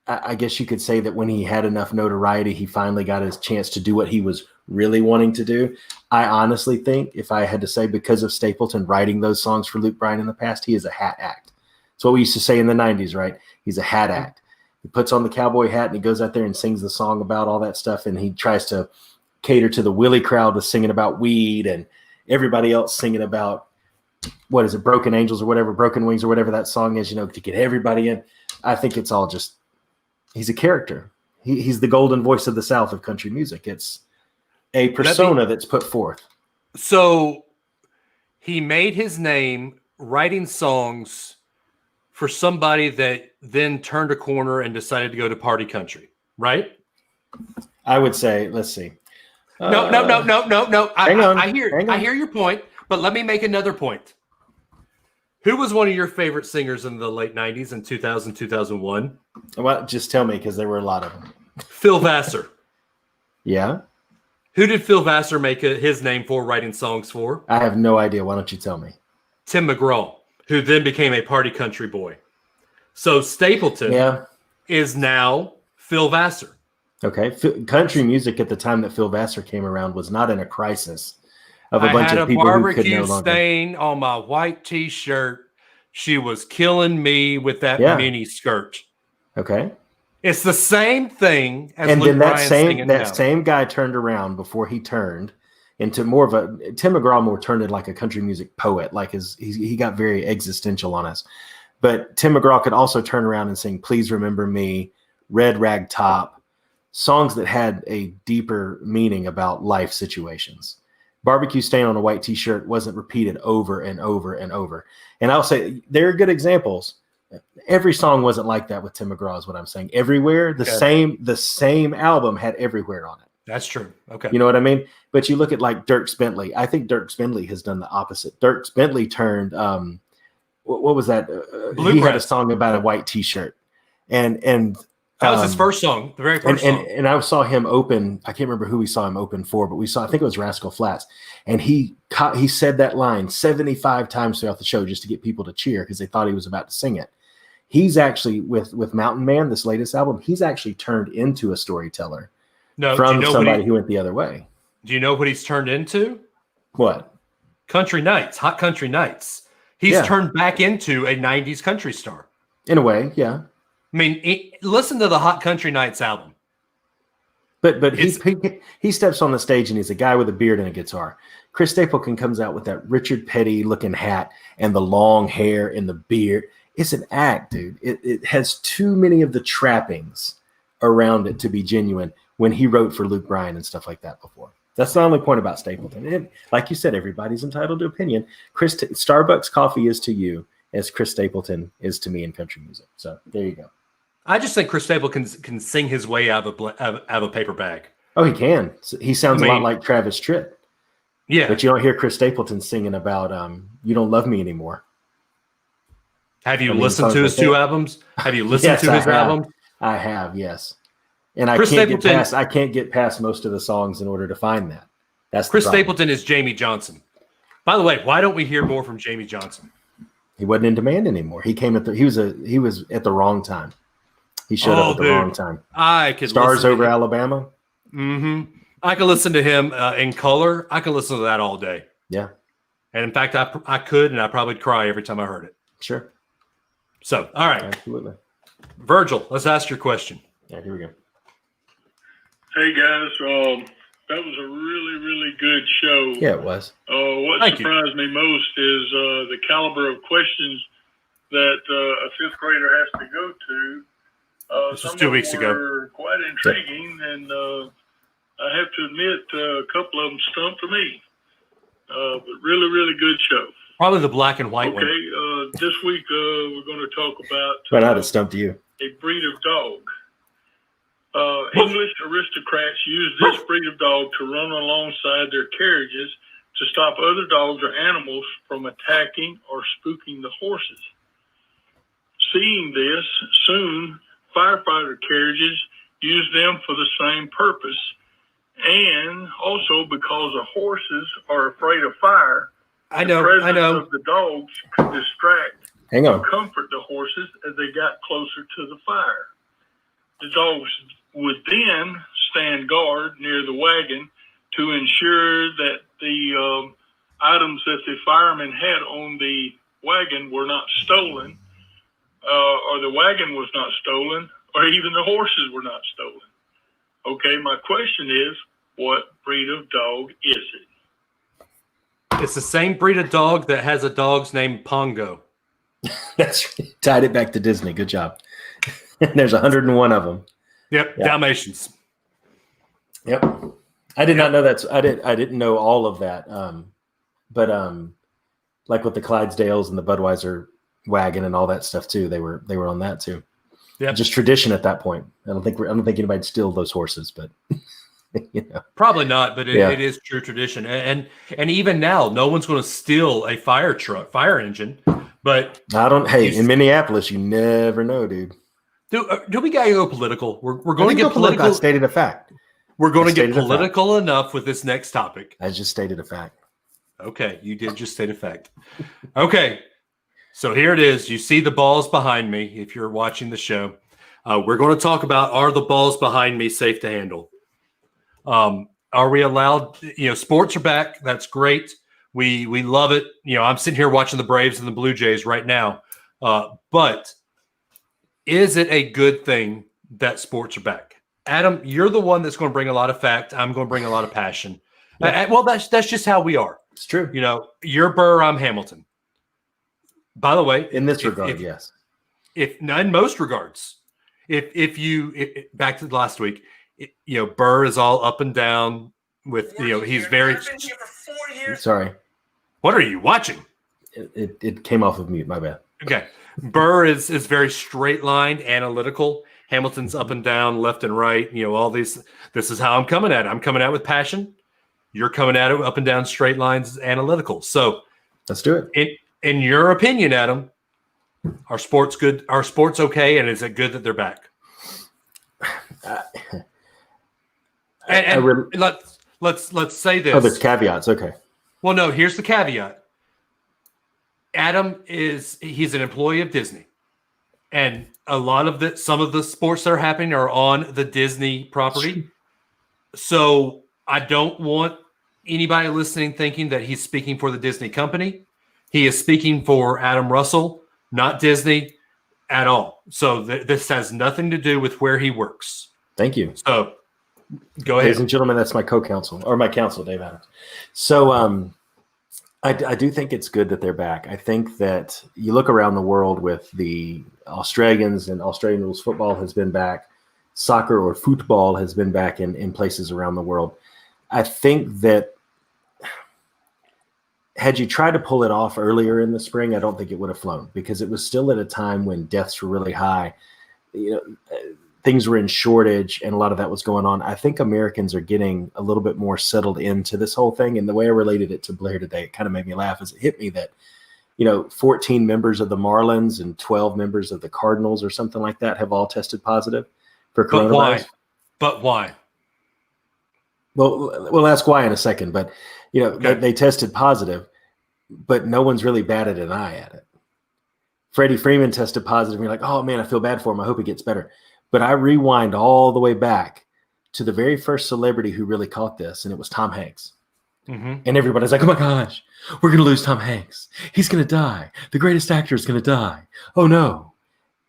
I guess you could say that when he had enough notoriety, he finally got his chance to do what he was really wanting to do. I honestly think, if I had to say, because of Stapleton writing those songs for Luke Bryan in the past, he is a hat act. That's what we used to say in the 90s, right? He's a hat act. He puts on the cowboy hat and he goes out there and sings the song about all that stuff, and he tries to cater to the Willie crowd with singing about weed, and everybody else singing about, what is it, Broken Angels or whatever, Broken Wings or whatever that song is, to get everybody in. I think it's all just, he's a character. He's the golden voice of the South of country music. It's a persona that's put forth. So he made his name writing songs for somebody that then turned a corner and decided to go to party country, right? I would say, let's see. No. Hang on. I hear your point, but let me make another point. Who was one of your favorite singers in the late 90s and 2000, 2001? Well, just tell me, because there were a lot of them. Phil Vassar. Yeah? Who did Phil Vassar make his name for, writing songs for? I have no idea. Why don't you tell me? Tim McGraw, who then became a party country boy. So Stapleton is now Phil Vassar. Okay. Country music at the time that Phil Vassar came around was not in a crisis of a bunch of people who could no longer. I had a barbecue stain on my white T-shirt. She was killing me with that mini skirt. Okay. It's the same thing as and Luke then Bryan same guy turned around before he turned into more of a Tim McGraw more turned into like a country music poet. Like he got very existential on us. But Tim McGraw could also turn around and sing Please Remember Me, Red Rag Top, songs that had a deeper meaning about life situations. Barbecue Stain on a White T-shirt wasn't repeated over and over and over. And I'll say there are good examples. Every song wasn't like that with Tim McGraw is what I'm saying. Everywhere, the same album had Everywhere on it. That's true. Okay. You know what I mean? But you look at like Dierks Bentley. I think Dierks Bentley has done the opposite. Dierks Bentley turned, what was that? He had a song about a white T-shirt. And that was his first song, the very first song. And I saw him open. I can't remember who we saw him open for, but I think it was Rascal Flatts. And he said that line 75 times throughout the show just to get people to cheer because they thought he was about to sing it. He's actually with Mountain Man, this latest album. He's actually turned into a storyteller from somebody who went the other way. Do you know what he's turned into? What? Country Nights, Hot Country Nights. He's turned back into a 90s country star. In a way, yeah. I mean, listen to the Hot Country Nights album. But he steps on the stage and he's a guy with a beard and a guitar. Chris Stapleton comes out with that Richard Petty looking hat and the long hair and the beard. It's an act, dude. It has too many of the trappings around it to be genuine when he wrote for Luke Bryan and stuff like that before. That's the only point about Stapleton. And like you said, everybody's entitled to opinion. Starbucks coffee is to you as Chris Stapleton is to me in country music. So there you go. I just think Chris Stapleton can sing his way out of a paper bag. Oh, he can. He sounds a lot like Travis Tritt. Yeah. But you don't hear Chris Stapleton singing about You Don't Love Me Anymore. Have you listened to his two albums? Have you listened to his album? I have, yes. And I can't get past most of the songs in order to find that. That's Chris Stapleton is Jamie Johnson. By the way, why don't we hear more from Jamie Johnson? He wasn't in demand anymore. He came he was at the wrong time. He showed up at the wrong time. I could Stars Over Alabama. Mm-hmm. I could listen to him in color. I could listen to that all day. Yeah. And in fact, I could, and I probably cry every time I heard it. Sure. So, all right. Absolutely. Virgil, let's ask your question. Yeah, here we go. Hey, guys. That was a really, really good show. Yeah, it was. What surprised me most is the caliber of questions that a fifth grader has to go to. This was 2 weeks ago. Were quite intriguing, and I have to admit a couple of them stumped me. But really, really good show. Probably the black and white one. Okay, this week we're going to talk about But I'd have stumped you. A breed of dog. English aristocrats use this breed of dog to run alongside their carriages to stop other dogs or animals from attacking or spooking the horses. Seeing this, soon firefighter carriages use them for the same purpose, and also because the horses are afraid of fire. The presence of the dogs could distract and comfort the horses as they got closer to the fire. The dogs would then stand guard near the wagon to ensure that the items that the firemen had on the wagon were not stolen, or the wagon was not stolen, or even the horses were not stolen. Okay, my question is, What breed of dog is it? It's the same breed of dog that has a dog's named Pongo. That's tied it back to Disney. Good job. There's 101 of them. Yep, Yeah. Dalmatians. Yep. I did not know that. I didn't know all of that. But like with the Clydesdales and the Budweiser wagon and all that stuff too, they were on that too. Yeah, Just tradition at that point. I don't think anybody'd steal those horses, but you know. probably not, but Yeah. it is true tradition. And even now, no one's going to steal a fire engine. But I don't. Hey, You- in Minneapolis, you never know, dude. do we got to go political? We're I going to think get I political. stated a fact. We're going I to get stated a fact. political enough with this next topic. I just stated a fact. Okay, you did just state a fact. Okay, so here it is. You see the balls behind me if you're watching the show. We're going to talk about, are the balls behind me safe to handle? Are we allowed? Sports are back. That's great. We love it. I'm sitting here watching the Braves and the Blue Jays right now. But is it a good thing that sports are back? Adam, you're the one that's going to bring a lot of fact. I'm going to bring a lot of passion. Well, that's just how we are. It's true. You're Burr, I'm Hamilton. By the way, In this if- regard, if- yes. in most regards, if back to last week, Burr is all up and down with he's very. I've been here for 4 years. Sorry, What are you watching? it came off of mute. My bad. Okay, Burr is very straight lined, analytical. Hamilton's up and down, left and right. All these. This is how I'm coming at it. I'm coming at it with passion. You're coming at it up and down, straight lines, analytical. So, Let's do it. in your opinion, Adam, are sports good? Are sports okay? And is it good that they're back? And let's say this. Oh, there's caveats. Okay. Well, no, here's the caveat. Adam he's an employee of Disney. And a lot of some of the sports that are happening are on the Disney property. So I don't want anybody listening thinking that he's speaking for the Disney company. He is speaking for Adam Russell, not Disney at all. So this has nothing to do with where he works. Thank you. So go Ladies ahead. and gentlemen, that's my co-counsel or my counsel, Dave Adams. So I do think it's good that they're back. I think that you look around the world with the Australians, and Australian rules football has been back. Soccer or football has been back in places around the world. I think that had you tried to pull it off earlier in the spring, I don't think it would have flown, because it was still at a time when deaths were really high. Things were in shortage, and a lot of that was going on. I think Americans are getting a little bit more settled into this whole thing. And the way I related it to Blair today, it kind of made me laugh, as it hit me that, 14 members of the Marlins and 12 members of the Cardinals or something like that have all tested positive for But coronavirus. why? But why? Well, we'll ask why in a second, but Okay. they tested positive, but no one's really batted an eye at it. Freddie Freeman tested positive, and you're like, oh man, I feel bad for him. I hope he gets better. But I rewind all the way back to the very first celebrity who really caught this, and it was Tom Hanks. Mm-hmm. And everybody's like, oh my gosh, we're going to lose Tom Hanks. He's going to die. The greatest actor is going to die. Oh no.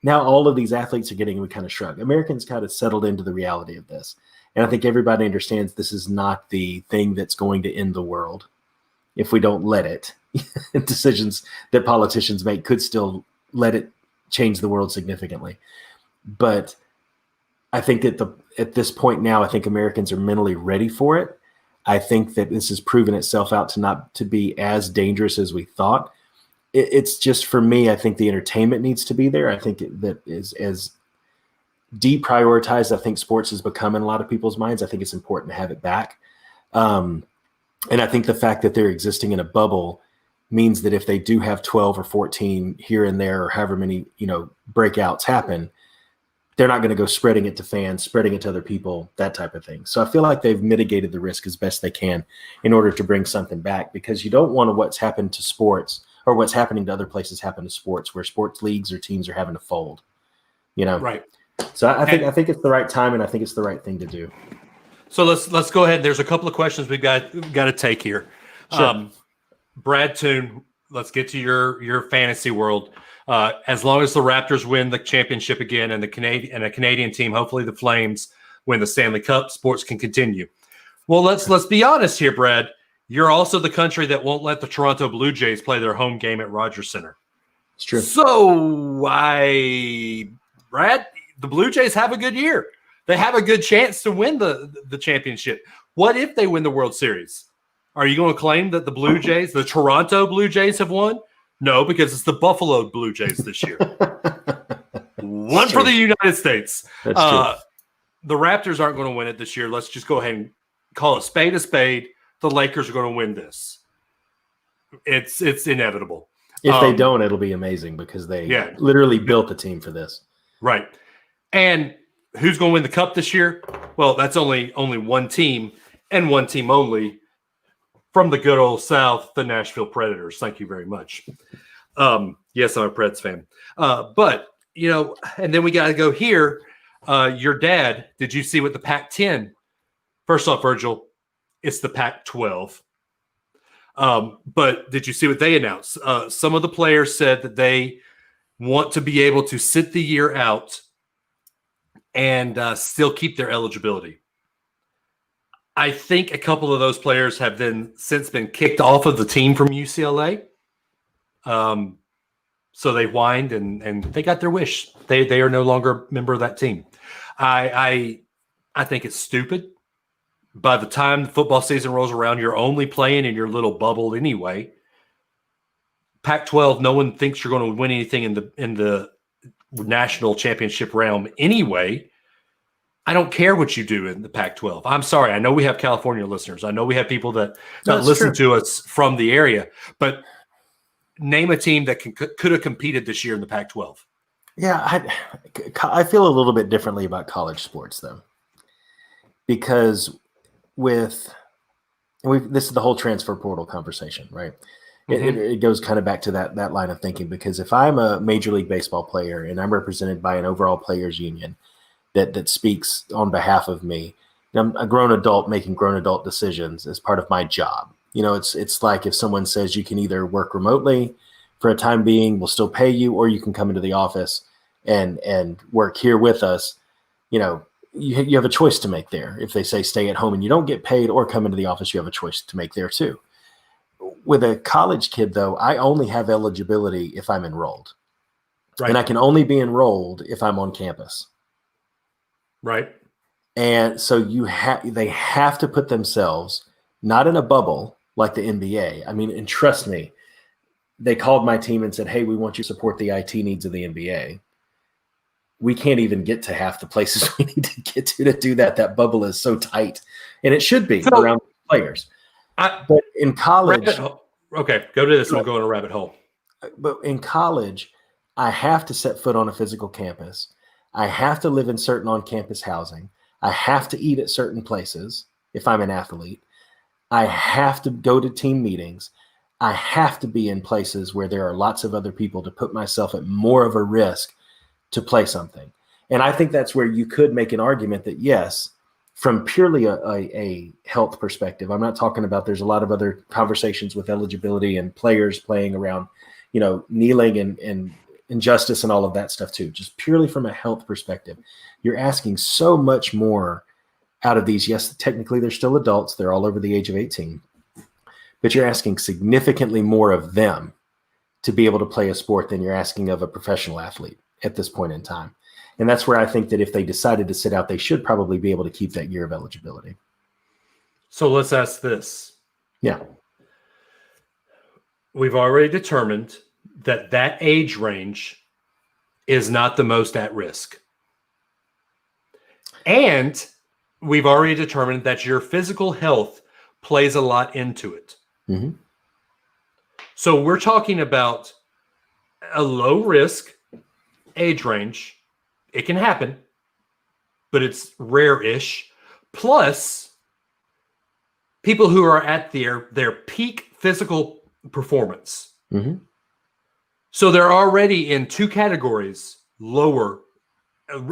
Now all of these athletes are getting, we kind of shrug. Americans kind of settled into the reality of this. And I think everybody understands this is not the thing that's going to end the world if we don't let it. Decisions that politicians make could still let it change the world significantly. But I think at this point now, I think Americans are mentally ready for it. I think that this has proven itself out to not to be as dangerous as we thought. It's just, for me, I think the entertainment needs to be there. I think that is as deprioritized I think sports has become in a lot of people's minds. I think it's important to have it back. And I think the fact that they're existing in a bubble means that if they do have 12 or 14 here and there, or however many, breakouts happen, they're not going to go spreading it to fans, spreading it to other people, that type of thing. So I feel like they've mitigated the risk as best they can in order to bring something back, because you don't want what's happened to sports or what's happening to other places happen to sports, where sports leagues or teams are having to fold, Right. So I think it's the right time, and I think it's the right thing to do. So let's go ahead. There's a couple of questions we've got to take here. Sure. Brad Toon, let's get to your fantasy world. As long as the Raptors win the championship again, and a Canadian team, hopefully the Flames, win the Stanley Cup, sports can continue. Well, let's be honest here, Brad. You're also the country that won't let the Toronto Blue Jays play their home game at Rogers Center. It's true. So Brad, the Blue Jays have a good year. They have a good chance to win the championship. What if they win the World Series? Are you going to claim that the Blue Jays, the Toronto Blue Jays, have won? No, because it's the Buffalo Blue Jays this year. One for the United States. That's true. The Raptors aren't going to win it this year. Let's just go ahead and call it spade a spade. The Lakers are going to win this. It's inevitable. If they don't, it'll be amazing because they literally built the team for this. Right. And who's going to win the cup this year? Well, that's only one team and one team only from the good old South, the Nashville Predators. Thank you very much. Yes, I'm a Preds fan. But, and then we got to go here. Your dad, did you see what the Pac-10? First off, Virgil, it's the Pac-12. But did you see what they announced? Some of the players said that they want to be able to sit the year out and still keep their eligibility. I think a couple of those players have since been kicked off of the team from UCLA. So they whined and they got their wish. They are no longer a member of that team. I think it's stupid. By the time the football season rolls around, you're only playing in your little bubble anyway. Pac-12, no one thinks you're going to win anything in the national championship realm anyway. I don't care what you do in the Pac-12. I'm sorry. I know we have California listeners. I know we have people that listen to us from the area. But name a team that could have competed this year in the Pac-12. Yeah, I feel a little bit differently about college sports, though, because this is the whole transfer portal conversation, right? Mm-hmm. It goes kind of back to that line of thinking, because if I'm a Major League Baseball player and I'm represented by an overall players union that speaks on behalf of me, and I'm a grown adult making grown adult decisions as part of my job. It's like if someone says you can either work remotely for a time being, we'll still pay you, or you can come into the office and work here with us. You have a choice to make there. If they say stay at home and you don't get paid, or come into the office, you have a choice to make there too. With a college kid, though, I only have eligibility if I'm enrolled. Right. And I can only be enrolled if I'm on campus. Right. And so they have to put themselves not in a bubble like the NBA. I mean, and trust me, they called my team and said, hey, we want you to support the IT needs of the NBA. We can't even get to half the places we need to get to do that. That bubble is so tight, and it should be around players. But in college, okay, go to this. We'll go in a rabbit hole. But in college, I have to set foot on a physical campus. I have to live in certain on-campus housing. I have to eat at certain places if I'm an athlete. I have to go to team meetings. I have to be in places where there are lots of other people to put myself at more of a risk to play something. And I think that's where you could make an argument that, yes, from purely a health perspective, I'm not talking about, there's a lot of other conversations with eligibility and players playing around, kneeling and injustice and all of that stuff too. Just purely from a health perspective, you're asking so much more out of these. Yes, technically they're still adults. They're all over the age of 18, but you're asking significantly more of them to be able to play a sport than you're asking of a professional athlete at this point in time. And that's where I think that if they decided to sit out, they should probably be able to keep that year of eligibility. So let's ask this. Yeah. We've already determined that age range is not the most at risk. And we've already determined that your physical health plays a lot into it. Mm-hmm. So we're talking about a low risk age range. It can happen, but it's rare-ish. Plus, people who are at their peak physical performance. Mm-hmm. So they're already in two categories lower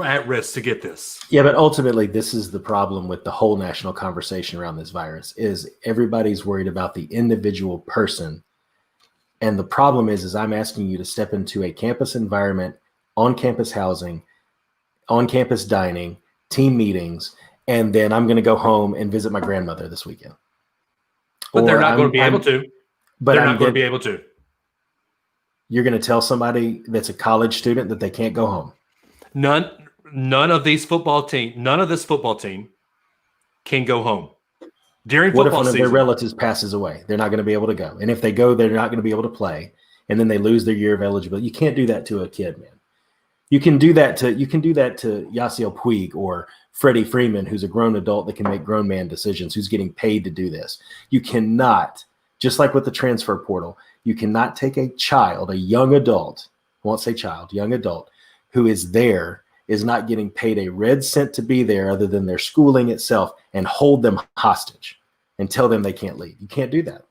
at risk to get this. Yeah, but ultimately, this is the problem with the whole national conversation around this virus, is everybody's worried about the individual person. And the problem is I'm asking you to step into a campus environment, on-campus housing, on-campus dining, team meetings, and then I'm going to go home and visit my grandmother this weekend. But they're Or not going to be I'm- able to. But They're I'm not going to get- be able to. You're going to tell somebody that's a college student that they can't go home. None of this football team can go home during What if football one of season. their relatives passes away? They're not going to be able to go. And if they go, they're not going to be able to play. And then they lose their year of eligibility. You can't do that to a kid, man. You can do that to Yasiel Puig or Freddie Freeman, who's a grown adult that can make grown man decisions, who's getting paid to do this. You cannot, just like with the transfer portal, you cannot take a child, a young adult, I won't say child, young adult, who is there, is not getting paid a red cent to be there other than their schooling itself, and hold them hostage and tell them they can't leave. You can't do that.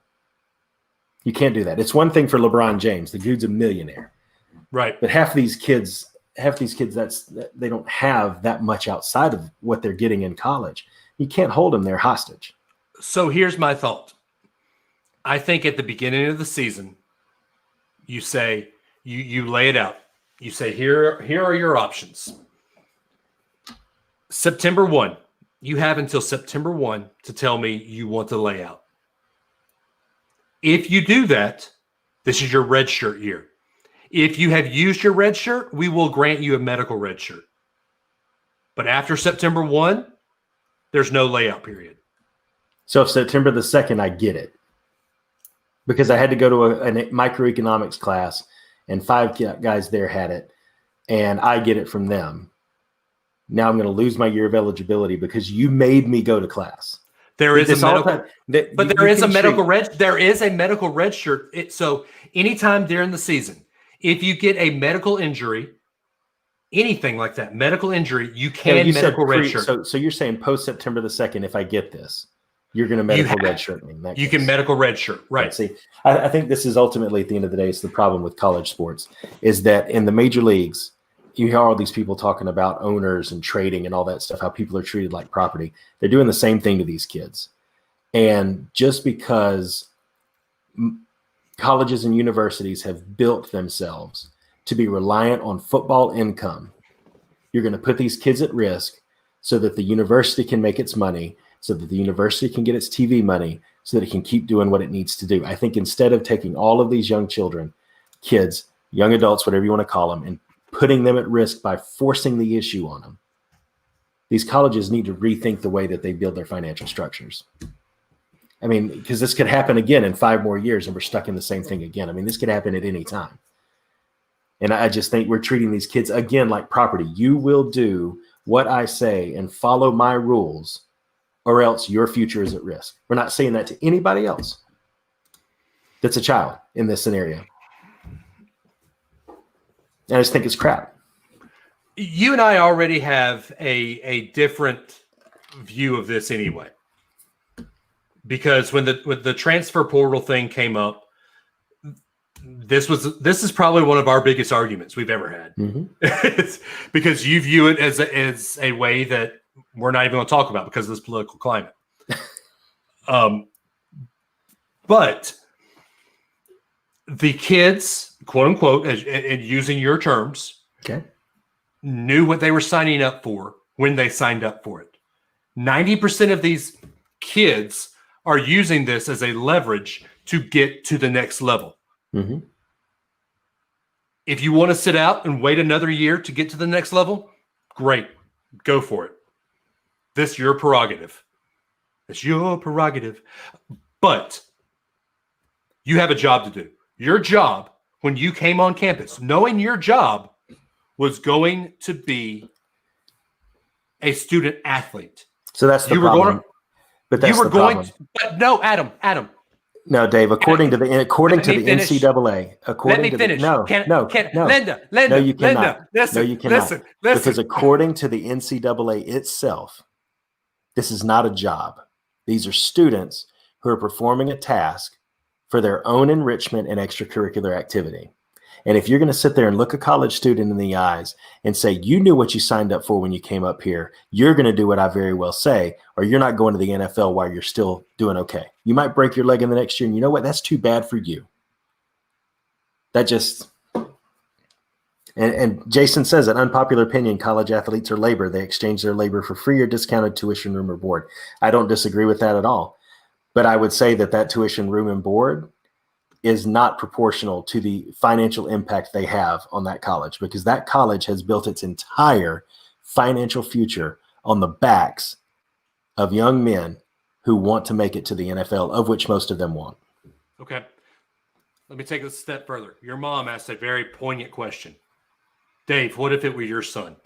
You can't do that. It's one thing for LeBron James. The dude's a millionaire. Right. But half these kids, they don't have that much outside of what they're getting in college. You can't hold them there hostage. So here's my thought. I think at the beginning of the season, you say, you lay it out. You say, here are your options. September 1. You have until September 1 to tell me you want the layout. If you do that, this is your red shirt year. If you have used your red shirt, we will grant you a medical red shirt. But after September 1, there's no layout period. So if September the 2nd, I get it. Because I had to go to a microeconomics class, and 5 guys there had it, and I get it from them. Now I'm going to lose my year of eligibility because you made me go to class. There is This a all medical, time- that but you- there you is a can medical treat- red. There is a medical red shirt. So anytime during the season, if you get a medical injury, anything like that, medical injury, you can you said medical red shirt. So you're saying post September the 2nd, if I get this, you're going to medical red shirt me. In that You case. can medical red shirt, right? See, I think this is ultimately at the end of the day, it's the problem with college sports is that in the major leagues, you hear all these people talking about owners and trading and all that stuff, how people are treated like property. They're doing the same thing to these kids. And just because colleges and universities have built themselves to be reliant on football income, you're going to put these kids at risk so that the university can make its money, so that the university can get its TV money, so that it can keep doing what it needs to do. I think instead of taking all of these young children, kids, young adults, whatever you want to call them, and putting them at risk by forcing the issue on them, these colleges need to rethink the way that they build their financial structures. I mean, because this could happen again in 5 more years and we're stuck in the same thing again. I mean, this could happen at any time. And I just think we're treating these kids again like property. You will do what I say and follow my rules, or else your future is at risk. We're not saying that to anybody else that's a child in this scenario. And I just think it's crap. You and I already have a different view of this anyway. Because when the transfer portal thing came up, this is probably one of our biggest arguments we've ever had. Mm-hmm. It's because you view it as a way that we're not even going to talk about because of this political climate. But the kids, quote unquote, and using your terms, Okay. knew what they were signing up for when they signed up for it. 90% of these kids are using this as a leverage to get to the next level. Mm-hmm. If you want to sit out and wait another year to get to the next level, great. Go for it. This is your prerogative. It's your prerogative. But you have a job to do. Your job, when you came on campus, knowing your job was going to be a student athlete. So that's the You were problem. going to, but that's you were the going problem. to, but no, Adam. No, Dave. According to the Let me finish. NCAA, Let me finish. no, Linda, no, you cannot. Linda, listen, No, you cannot. listen. Because according to the NCAA itself, this is not a job. These are students who are performing a task for their own enrichment and extracurricular activity. And if you're going to sit there and look a college student in the eyes and say, you knew what you signed up for when you came up here, you're going to do what I very well say, or you're not going to the NFL while you're still doing okay. You might break your leg in the next year, and you know what? That's too bad for you. That just, And Jason says an unpopular opinion, college athletes are labor. They exchange their labor for free or discounted tuition, room, or board. I don't disagree with that at all. But I would say that tuition, room, and board is not proportional to the financial impact they have on that college, because that college has built its entire financial future on the backs of young men who want to make it to the NFL, of which most of them want. Okay. Let me take it a step further. Your mom asked a very poignant question. Dave, what if it were your son?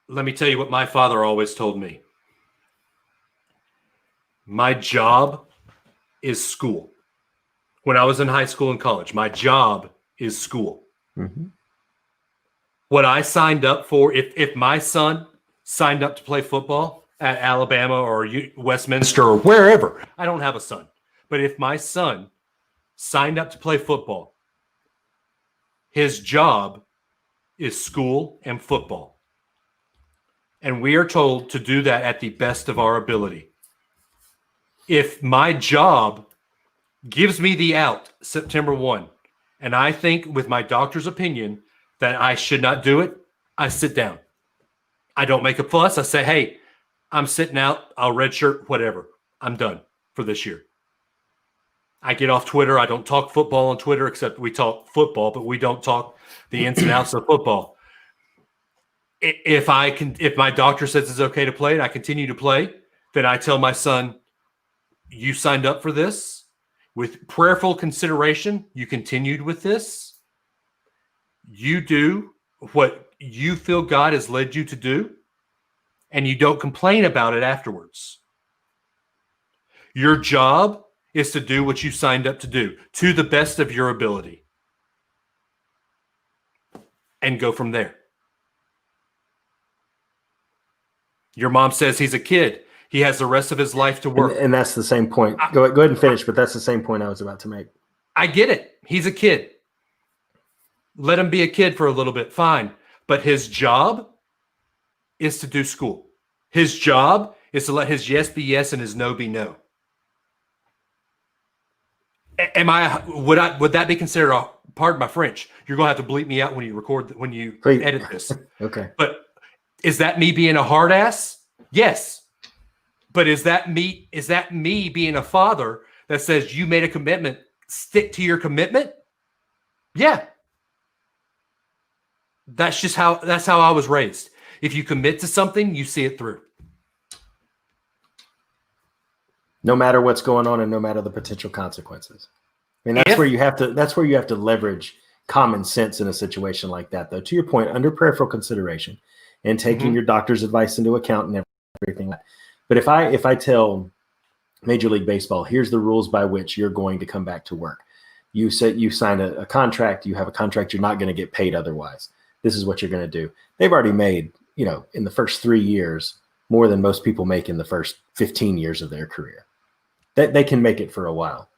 Let me tell you what my father always told me. My job is school. When I was in high school and college, my job is school. Mm-hmm. What I signed up for, if my son signed up to play football at Alabama or Westminster or wherever, I don't have a son, but if my son signed up to play football, his job is school and football. And we are told to do that at the best of our ability. If my job gives me the out September 1, and I think with my doctor's opinion that I should not do it, I sit down. I don't make a fuss. I say, hey, I'm sitting out. I'll redshirt, whatever. I'm done for this year. I get off Twitter. I don't talk football on Twitter, except we talk football, but we don't talk the ins and outs of football. If my doctor says it's okay to play and I continue to play, then I tell my son, you signed up for this with prayerful consideration. You continued with this. You do what you feel God has led you to do, and you don't complain about it afterwards. Your job is to do what you signed up to do to the best of your ability and go from there. Your mom says he's a kid. He has the rest of his life to work. And that's the same point. Go ahead and finish, but that's the same point I was about to make. I get it. He's a kid. Let him be a kid for a little bit. Fine. But his job is to do school. His job is to let his yes be yes and his no be no. Would that be considered pardon my French? You're going to have to bleep me out when you Please. edit this. Okay. But is that me being a hard ass? Yes. But is that me being a father that says you made a commitment, stick to your commitment? Yeah. That's how I was raised. If you commit to something, you see it through. No matter what's going on and no matter the potential consequences. I mean, that's where you have to leverage common sense in a situation like that, though. To your point, under prayerful consideration and taking your doctor's advice into account and everything. But if I tell Major League Baseball, here's the rules by which you're going to come back to work. You sign a contract, you have a contract, you're not going to get paid otherwise. This is what you're going to do. They've already made, in the first 3 years, more than most people make in the first 15 years of their career. They can make it for a while.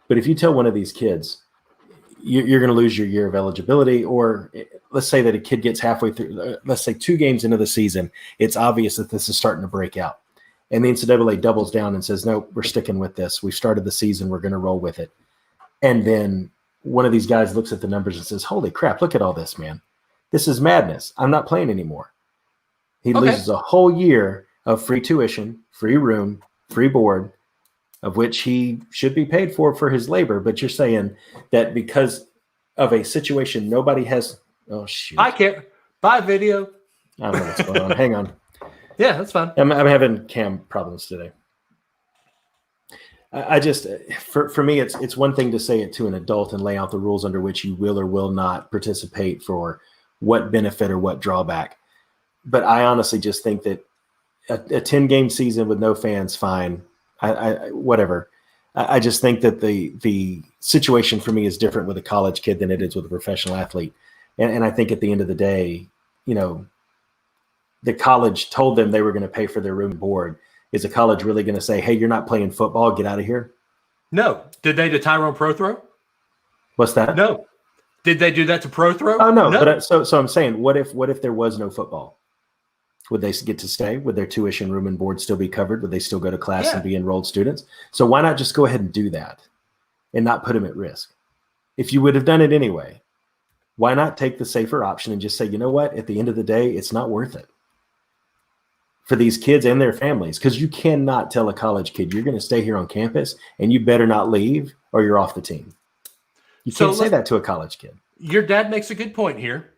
But if you tell one of these kids, you're going to lose your year of eligibility, or let's say that a kid gets halfway through, let's say 2 games into the season, it's obvious that this is starting to break out. And the NCAA doubles down and says, no, we're sticking with this. We started the season. We're going to roll with it. And then one of these guys looks at the numbers and says, holy crap, look at all this, man. This is madness. I'm not playing anymore. He loses a whole year of free tuition, free room, free board, of which he should be paid for his labor. But you're saying that because of a situation nobody has – oh, shoot. I can't – bye, video. I don't know what's going on. Hang on. Yeah, that's fine. I'm having cam problems today. I just for me, it's one thing to say it to an adult and lay out the rules under which you will or will not participate for what benefit or what drawback. But I honestly just think that a 10-game season with no fans, fine. Whatever. I just think that the situation for me is different with a college kid than it is with a professional athlete. And I think at the end of the day, the college told them they were going to pay for their room and board. Is a college really going to say, hey, you're not playing football, get out of here? No. Did they to Tyrone Prothro? What's that? No. Did they do that to Prothro? Oh, no. But so I'm saying, what if there was no football? Would they get to stay? Would their tuition, room, and board still be covered? Would they still go to class and be enrolled students? So why not just go ahead and do that and not put them at risk? If you would have done it anyway. Why not take the safer option and just say, you know what? At the end of the day, it's not worth it for these kids and their families, because you cannot tell a college kid you're going to stay here on campus and you better not leave or you're off the team. You can't say that to a college kid. Your dad makes a good point here.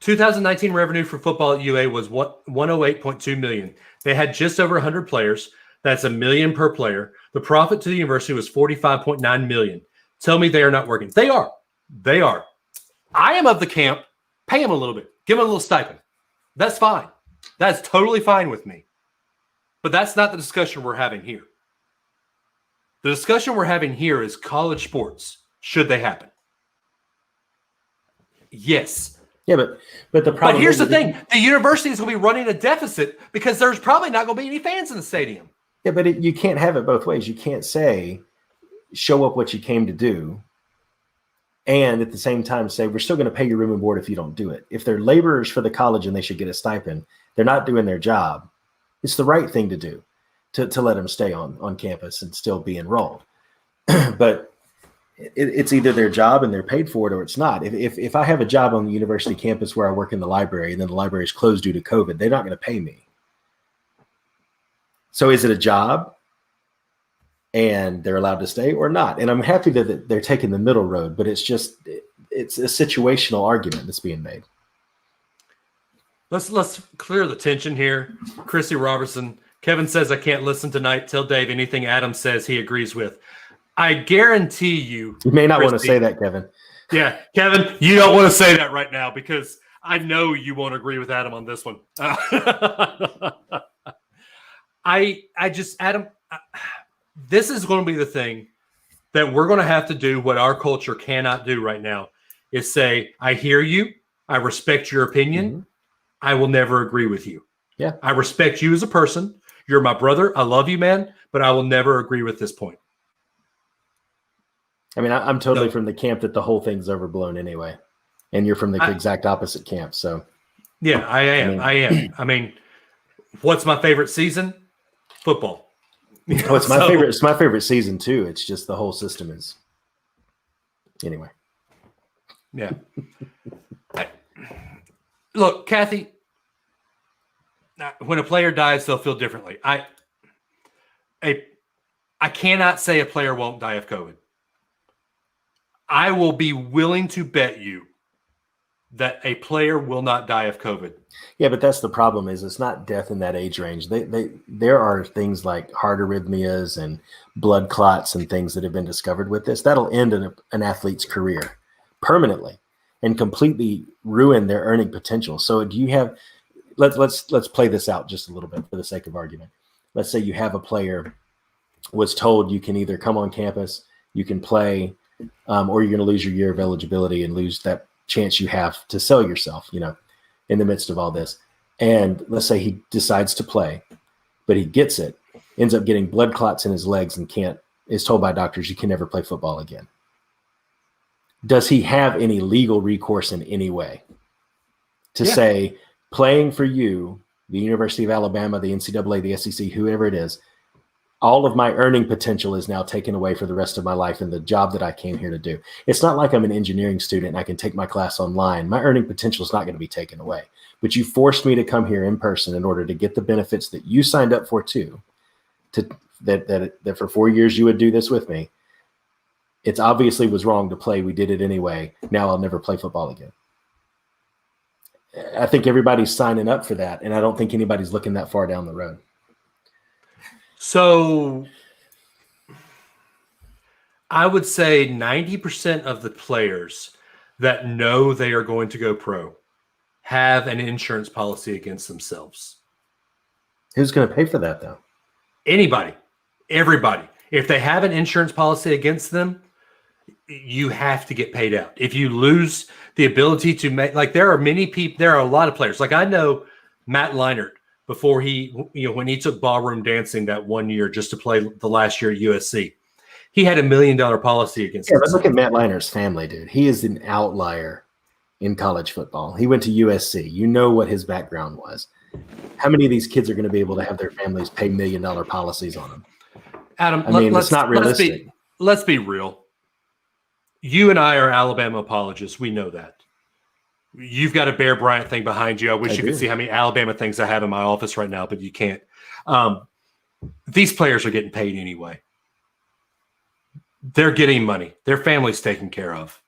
2019 revenue for football at UA was 108.2 million. They had just over 100 players. That's $1 million per player. The profit to the university was 45.9 million. Tell me they are not working. They are. They are. I am of the camp. Pay them a little bit. Give them a little stipend. That's fine. That's totally fine with me. But that's not the discussion we're having here. The discussion we're having here is college sports. Should they happen? Yes. Yeah, but the problem. But here's the thing: the university is going to be running a deficit because there's probably not going to be any fans in the stadium. Yeah, but you can't have it both ways. You can't say, show up what you came to do, and at the same time say, we're still going to pay your room and board if you don't do it. If they're laborers for the college and they should get a stipend, they're not doing their job. It's the right thing to do to let them stay on campus and still be enrolled. But it's either their job and they're paid for it or it's not. If I have a job on the university campus where I work in the library and then the library is closed due to COVID, they're not going to pay me. So is it a job and they're allowed to stay or not? And I'm happy that they're taking the middle road, but it's a situational argument that's being made. Let's clear the tension here. Chrissy Robertson, Kevin says, I can't listen tonight. Tell Dave anything Adam says he agrees with. I guarantee you. You may not Christy, want to say that, Kevin. Yeah, Kevin, you don't want to say that right now because I know you won't agree with Adam on this one. Adam, this is going to be the thing that we're going to have to do what our culture cannot do right now is say, I hear you. I respect your opinion. Mm-hmm. I will never agree with you. Yeah. I respect you as a person. You're my brother. I love you, man, but I will never agree with this point. I mean, I'm totally from the camp that the whole thing's overblown anyway. And you're from the exact opposite camp. So yeah, I am. I mean, what's my favorite season? Football. Oh, it's my favorite. It's my favorite season too. It's just the whole system is. Anyway. Yeah. Look, Kathy. When a player dies, they'll feel differently. I cannot say a player won't die of COVID. I will be willing to bet you that a player will not die of COVID. Yeah, but that's the problem is it's not death in that age range. There are things like heart arrhythmias and blood clots and things that have been discovered with this. That'll end an athlete's career permanently and completely ruin their earning potential. So do you have let's play this out just a little bit for the sake of argument. Let's say you have a player was told you can either come on campus, you can play, or you're going to lose your year of eligibility and lose that chance you have to sell yourself, in the midst of all this. And let's say he decides to play, but he gets it, ends up getting blood clots in his legs and is told by doctors you can never play football again. Does he have any legal recourse in any way to say playing for you, the University of Alabama, the NCAA, the SEC, whoever it is, all of my earning potential is now taken away for the rest of my life and the job that I came here to do. It's not like I'm an engineering student and I can take my class online. My earning potential is not going to be taken away. But you forced me to come here in person in order to get the benefits that you signed up for too, that for 4 years you would do this with me. It obviously was wrong to play. We did it anyway. Now I'll never play football again. I think everybody's signing up for that, and I don't think anybody's looking that far down the road. So I would say 90% of the players that know they are going to go pro have an insurance policy against themselves. Who's going to pay for that, though? Anybody, everybody. If they have an insurance policy against them, you have to get paid out. If you lose the ability to make, like there are many people, there are a lot of players. Like I know Matt Leinart, before he, when he took ballroom dancing that 1 year just to play the last year at USC, he had $1 million policy against him. But look at Matt Leinart's family, dude. He is an outlier in college football. He went to USC. You know what his background was. How many of these kids are going to be able to have their families pay $1 million policies on them? Adam, it's not realistic. Let's be real. you and I are Alabama apologists. We know that. You've got a Bear Bryant thing behind you. I wish you could see how many Alabama things I have in my office right now, but you can't. These players are getting paid anyway. They're getting money. Their family's taken care of.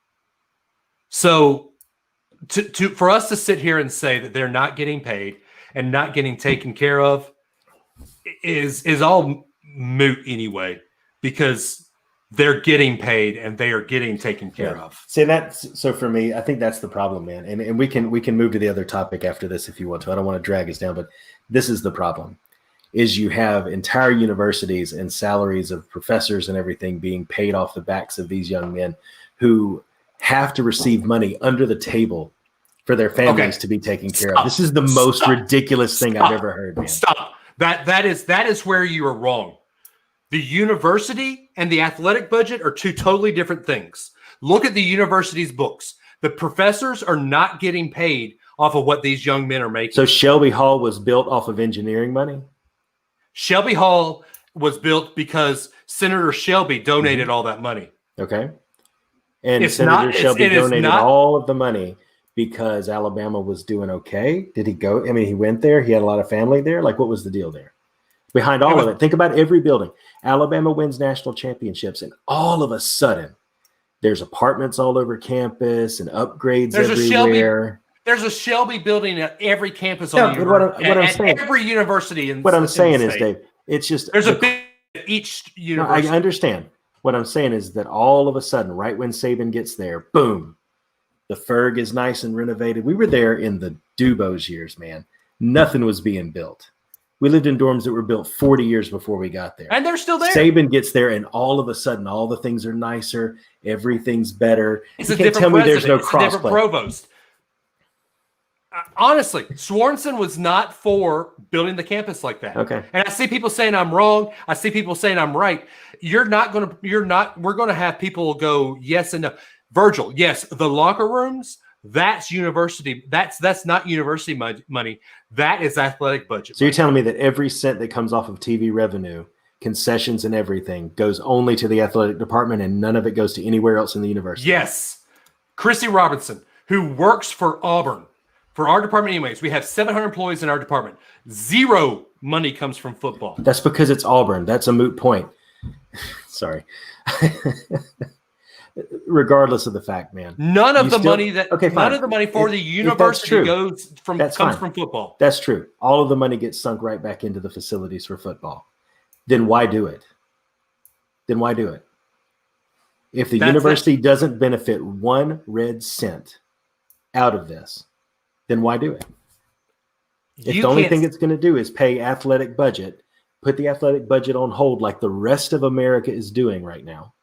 So for us to sit here and say that they're not getting paid and not getting taken care of is all moot anyway, because they're getting paid and they are getting taken care of. See, so for me, I think that's the problem, man. And we can move to the other topic after this if you want to. I don't want to drag us down, but this is the problem. Is you have entire universities and salaries of professors and everything being paid off the backs of these young men who have to receive money under the table for their families to be taken care of. This is the most ridiculous thing I've ever heard, man. Stop. That is where you are wrong. The university and the athletic budget are two totally different things. Look at the university's books. The professors are not getting paid off of what these young men are making. So Shelby Hall was built off of engineering money? Shelby Hall was built because Senator Shelby donated all that money. Okay. And Senator Shelby donated all of the money because Alabama was doing okay. Did he go? I mean, he went there. He had a lot of family there. Like, what was the deal there? Behind all of it, think about every building. Alabama wins national championships, and all of a sudden, there's apartments all over campus and upgrades everywhere. There's a Shelby building at every campus Yeah, on the what I'm saying, every university. What I'm saying is, Dave, it's just there's a big at each university. I understand. What I'm saying is that all of a sudden, right when Saban gets there, boom, the Ferg is nice and renovated. We were there in the Dubose years, man. Nothing was being built. We lived in dorms that were built 40 years before we got there. And they're still there. Saban gets there, and all of a sudden, all the things are nicer. Everything's better. It's you a can't different tell me there's no president. It's a different crossplay. provost. Honestly, Swanson was not for building the campus like that. Okay. And I see people saying I'm wrong. I see people saying I'm right. We're going to have people go yes and no. Virgil, yes, the locker rooms, that's university. That's not university money. That is athletic budget. So you're telling me that every cent that comes off of TV revenue, concessions and everything, goes only to the athletic department and none of it goes to anywhere else in the university? Yes. Chrissy Robinson, who works for Auburn, for our department anyways, we have 700 employees in our department. Zero money comes from football. That's because it's Auburn. That's a moot point. Sorry. Regardless of the fact, man. None of the money for the university comes from football. That's true. All of the money gets sunk right back into the facilities for football. Then why do it? If the university doesn't benefit 1 red cent out of this, then why do it? If the only thing it's going to do is pay athletic budget, put the athletic budget on hold like the rest of America is doing right now,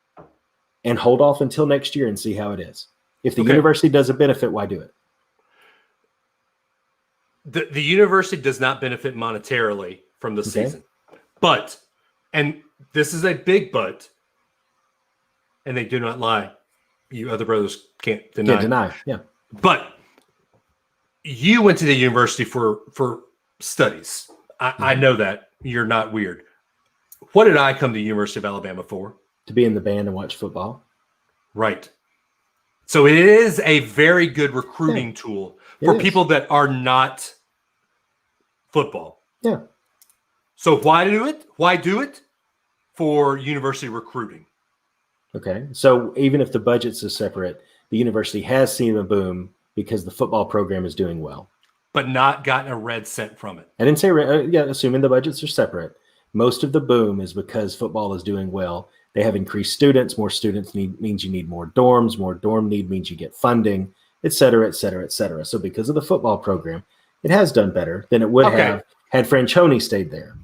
and hold off until next year and see how it is. If the university doesn't benefit, why do it? The university does not benefit monetarily from the season. But, and this is a big but, and they do not lie. You other brothers can't deny. Yeah. But you went to the university for studies. I know that. You're not weird. What did I come to the University of Alabama for? To be in the band and watch football. Right. So it is a very good recruiting tool for people that are not football. Yeah. So why do it? Why do it? For university recruiting. Okay. So even if the budgets are separate, the university has seen a boom because the football program is doing well. But not gotten a red cent from it. I didn't say, assuming the budgets are separate. Most of the boom is because football is doing well. They have increased students. More students means you need more dorms. More dorm need means you get funding, et cetera, et cetera, et cetera. So because of the football program, it has done better than it would have had Franchione stayed there.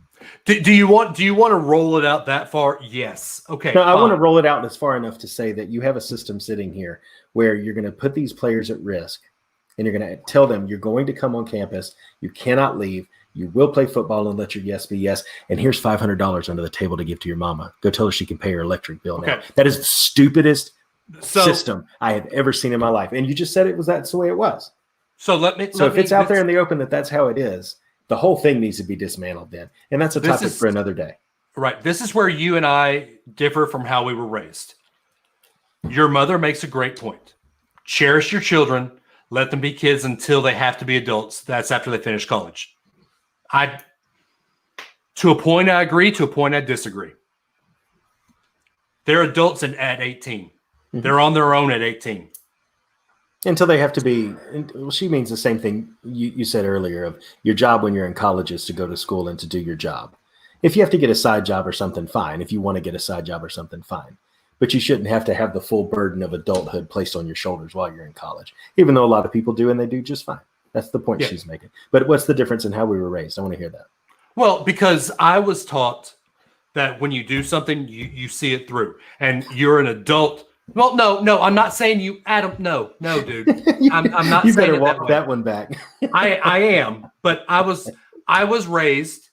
Do you want to roll it out that far? Yes. Okay. No, I want to roll it out as far enough to say that you have a system sitting here where you're going to put these players at risk, and you're going to tell them you're going to come on campus. You cannot leave. You will play football and let your yes be yes. And here's $500 under the table to give to your mama. Go tell her she can pay her electric bill now. That is the stupidest system I have ever seen in my life. And you just said that's the way it was. So if it's out there in the open that's how it is, the whole thing needs to be dismantled then. And that's a topic for another day. Right. This is where you and I differ from how we were raised. Your mother makes a great point. Cherish your children. Let them be kids until they have to be adults. That's after they finish college. To a point, I agree. To a point, I disagree. They're adults at 18. Mm-hmm. They're on their own at 18. Until they have to be. Well, she means the same thing you said earlier of your job when you're in college is to go to school and to do your job. If you have to get a side job or something, fine. If you want to get a side job or something, fine. But you shouldn't have to have the full burden of adulthood placed on your shoulders while you're in college, even though a lot of people do, and they do just fine. That's the point she's making. But what's the difference in how we were raised? I want to hear that. Well, because I was taught that when you do something, you see it through, and you're an adult. Well, no, I'm not saying you, Adam. No, dude. I'm not. You saying better it walk that one back. I am, but I was raised.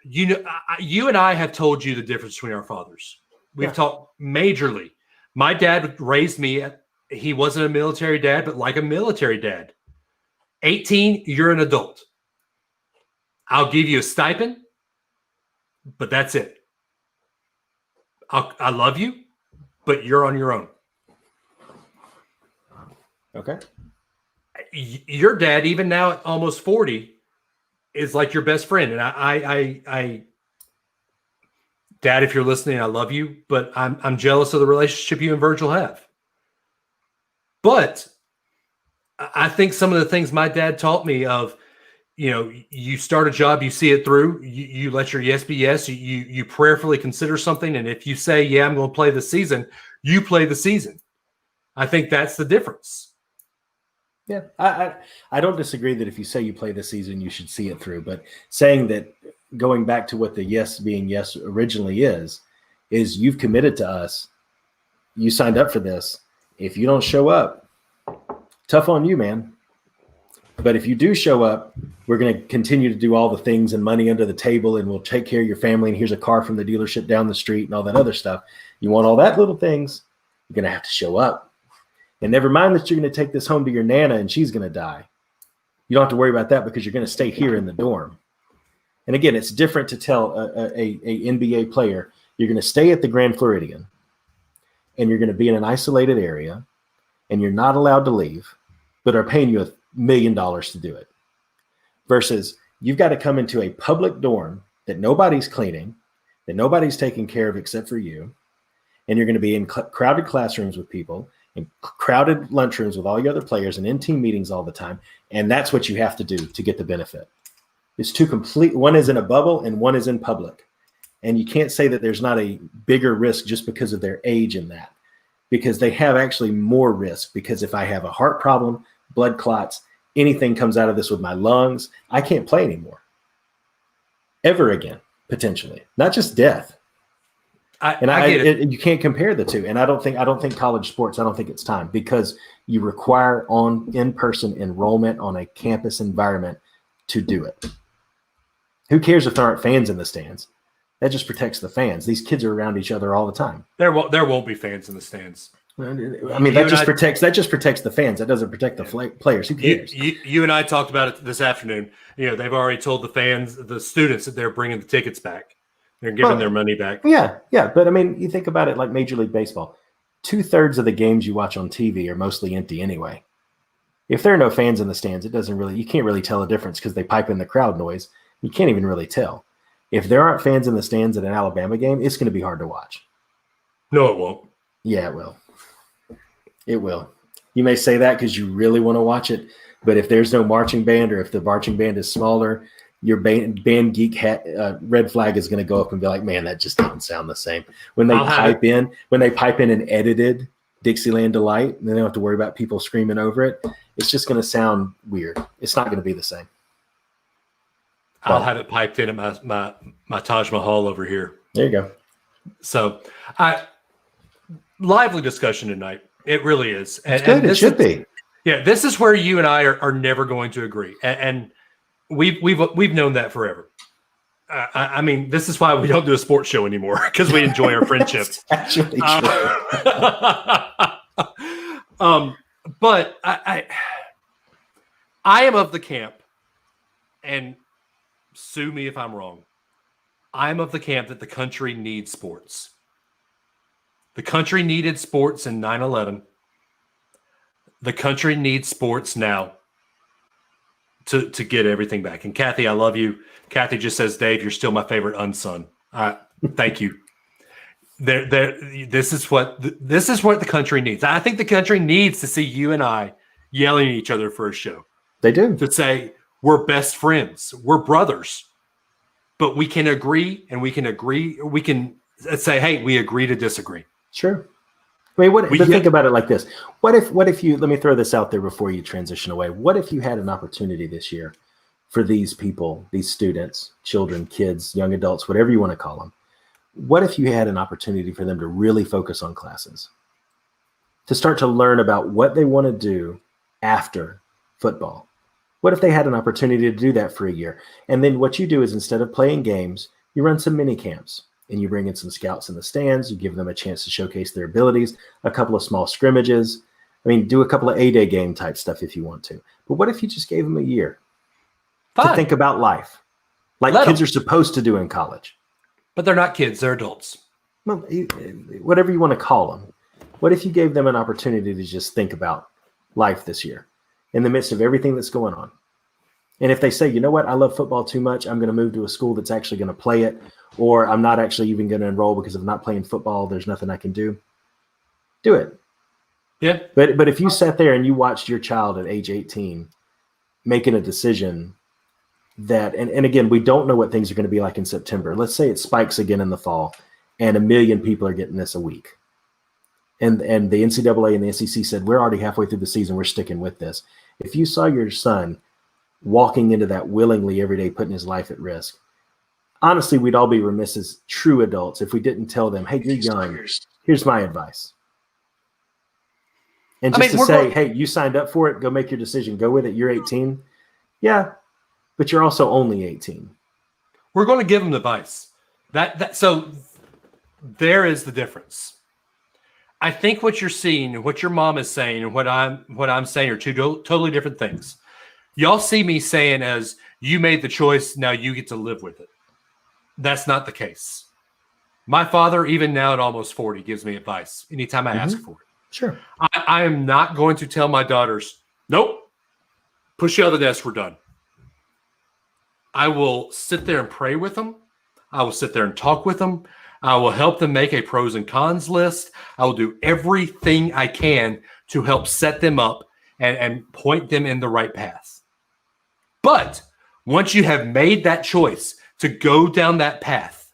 You know, you and I have told you the difference between our fathers. We've talked majorly. My dad raised me. He wasn't a military dad, but like a military dad. 18, you're an adult. I'll give you a stipend, but that's it. I love you, but you're on your own. Okay. Your dad, even now at almost 40, is like your best friend. And I Dad, if you're listening, I love you, but I'm jealous of the relationship you and Virgil have. But I think some of the things my dad taught me of, you know, you start a job, you see it through, you let your yes be yes, you prayerfully consider something. And if you say, yeah, I'm going to play the season, you play the season. I think that's the difference. Yeah, I don't disagree that if you say you play the season, you should see it through. But saying that, going back to what the yes being yes originally is you've committed to us. You signed up for this. If you don't show up, tough on you, man. But if you do show up, we're going to continue to do all the things and money under the table, and we'll take care of your family. And here's a car from the dealership down the street and all that other stuff. You want all that little things, you're going to have to show up. And never mind that you're going to take this home to your Nana and she's going to die. You don't have to worry about that because you're going to stay here in the dorm. And again, it's different to tell a NBA player, you're going to stay at the Grand Floridian and you're going to be in an isolated area and you're not allowed to leave, but are paying you $1 million to do it. Versus you've got to come into a public dorm that nobody's cleaning, that nobody's taking care of except for you. And you're going to be in crowded classrooms with people, in crowded lunchrooms with all your other players, and in team meetings all the time. And that's what you have to do to get the benefit. It's two complete, one is in a bubble and one is in public. And you can't say that there's not a bigger risk just because of their age in that, because they have actually more risk. Because if I have a heart problem, blood clots, anything comes out of this with my lungs, I can't play anymore. Ever again, potentially. Not just death. You can't compare the two. And I don't think college sports, I don't think it's time, because you require in-person enrollment on a campus environment to do it. Who cares if there aren't fans in the stands? That just protects the fans. These kids are around each other all the time. There won't be fans in the stands. I mean, that just protects the fans. That doesn't protect the players. Who cares? You and I talked about it this afternoon. You know, they've already told the fans, the students, that they're bringing the tickets back. They're giving their money back. Yeah. But I mean, you think about it like Major League Baseball. 2/3 of the games you watch on TV are mostly empty anyway. If there are no fans in the stands, you can't really tell a difference because they pipe in the crowd noise. You can't even really tell. If there aren't fans in the stands at an Alabama game, it's going to be hard to watch. No, it won't. Yeah, it will. It will. You may say that because you really want to watch it, but if there's no marching band, or if the marching band is smaller, your band geek red flag is going to go up and be like, man, that just doesn't sound the same. When they pipe in an edited Dixieland Delight, and they don't have to worry about people screaming over it, it's just going to sound weird. It's not going to be the same. I'll have it piped in at my Taj Mahal over here. There you go. So, lively discussion tonight. It really is. It's good. It should be. Yeah, this is where you and I are never going to agree, and we've known that forever. I mean, this is why we don't do a sports show anymore, because we enjoy our friendship. Actually, true. But I am of the camp, and sue me if I'm wrong, I'm of the camp that the country needs sports. The country needed sports in 9/11. The country needs sports now to get everything back. And Kathy, I love you. Kathy just says, Dave, you're still my favorite unson. Thank you. This is what the country needs. I think the country needs to see you and I yelling at each other for a show. They do. To say we're best friends, we're brothers, but we can agree and we can agree. We can say, hey, we agree to disagree. Sure. I mean, but think about it like this. What if you, let me throw this out there before you transition away. What if you had an opportunity this year for these people, these students, children, kids, young adults, whatever you want to call them? What if you had an opportunity for them to really focus on classes, to start to learn about what they want to do after football? What if they had an opportunity to do that for a year? And then what you do is, instead of playing games, you run some mini camps and you bring in some scouts in the stands. You give them a chance to showcase their abilities, a couple of small scrimmages. I mean, do a couple of A-Day game type stuff if you want to. But what if you just gave them a year to think about life, like kids are supposed to do in college? But they're not kids, they're adults. Well, whatever you want to call them. What if you gave them an opportunity to just think about life this year in the midst of everything that's going on? And if they say, you know what, I love football too much, I'm going to move to a school that's actually going to play it, or I'm not actually even going to enroll because I'm not playing football, there's nothing I can do. Do it. Yeah. But if you sat there and you watched your child at age 18 making a decision that, and again, we don't know what things are going to be like in September. Let's say it spikes again in the fall and 1 million people are getting this a week. And the NCAA and the SEC said, we're already halfway through the season, we're sticking with this. If you saw your son walking into that willingly every day, putting his life at risk, honestly, we'd all be remiss as true adults if we didn't tell them, hey, you're young, here's my advice. And just to say, hey, you signed up for it, go make your decision, go with it, you're 18. Yeah, but you're also only 18. We're going to give them advice. So there is the difference. I think what you're seeing and what your mom is saying and what I'm saying are two totally different things. Y'all see me saying as you made the choice, now you get to live with it. That's not the case. My father, even now at almost 40, gives me advice anytime I ask for it. Sure. I am not going to tell my daughters, nope, push you out of the desk, we're done. I will sit there and pray with them. I will sit there and talk with them. I will help them make a pros and cons list. I will do everything I can to help set them up and point them in the right path. But once you have made that choice to go down that path,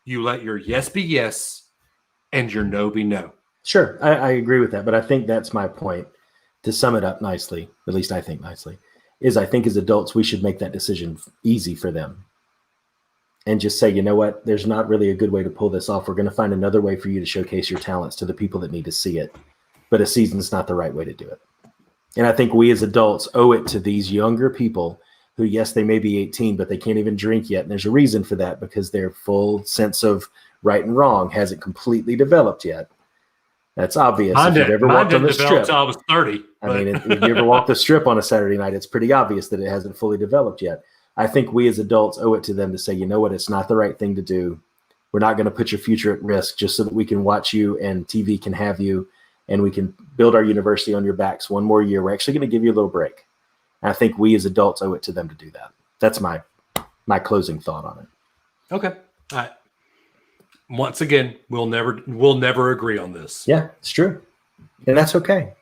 you let your yes be yes and your no be no. Sure, I agree with that, but I think that's my point. To sum it up nicely, at least I think nicely, is I think as adults, we should make that decision easy for them. And just say, you know what, there's not really a good way to pull this off. We're going to find another way for you to showcase your talents to the people that need to see it. But a season's not the right way to do it. And I think we as adults owe it to these younger people who, yes, they may be 18, but they can't even drink yet. And there's a reason for that, because their full sense of right and wrong hasn't completely developed yet. That's obvious. If you've ever walked on the strip, I was 30. I mean, if you ever walk the strip on a Saturday night, it's pretty obvious that it hasn't fully developed yet. I think we as adults owe it to them to say, you know what, it's not the right thing to do. We're not going to put your future at risk just so that we can watch you and TV can have you and we can build our university on your backs one more year. We're actually going to give you a little break. And I think we as adults owe it to them to do that. That's my closing thought on it. Okay. All right. Once again, we'll never agree on this. Yeah, it's true. And that's okay.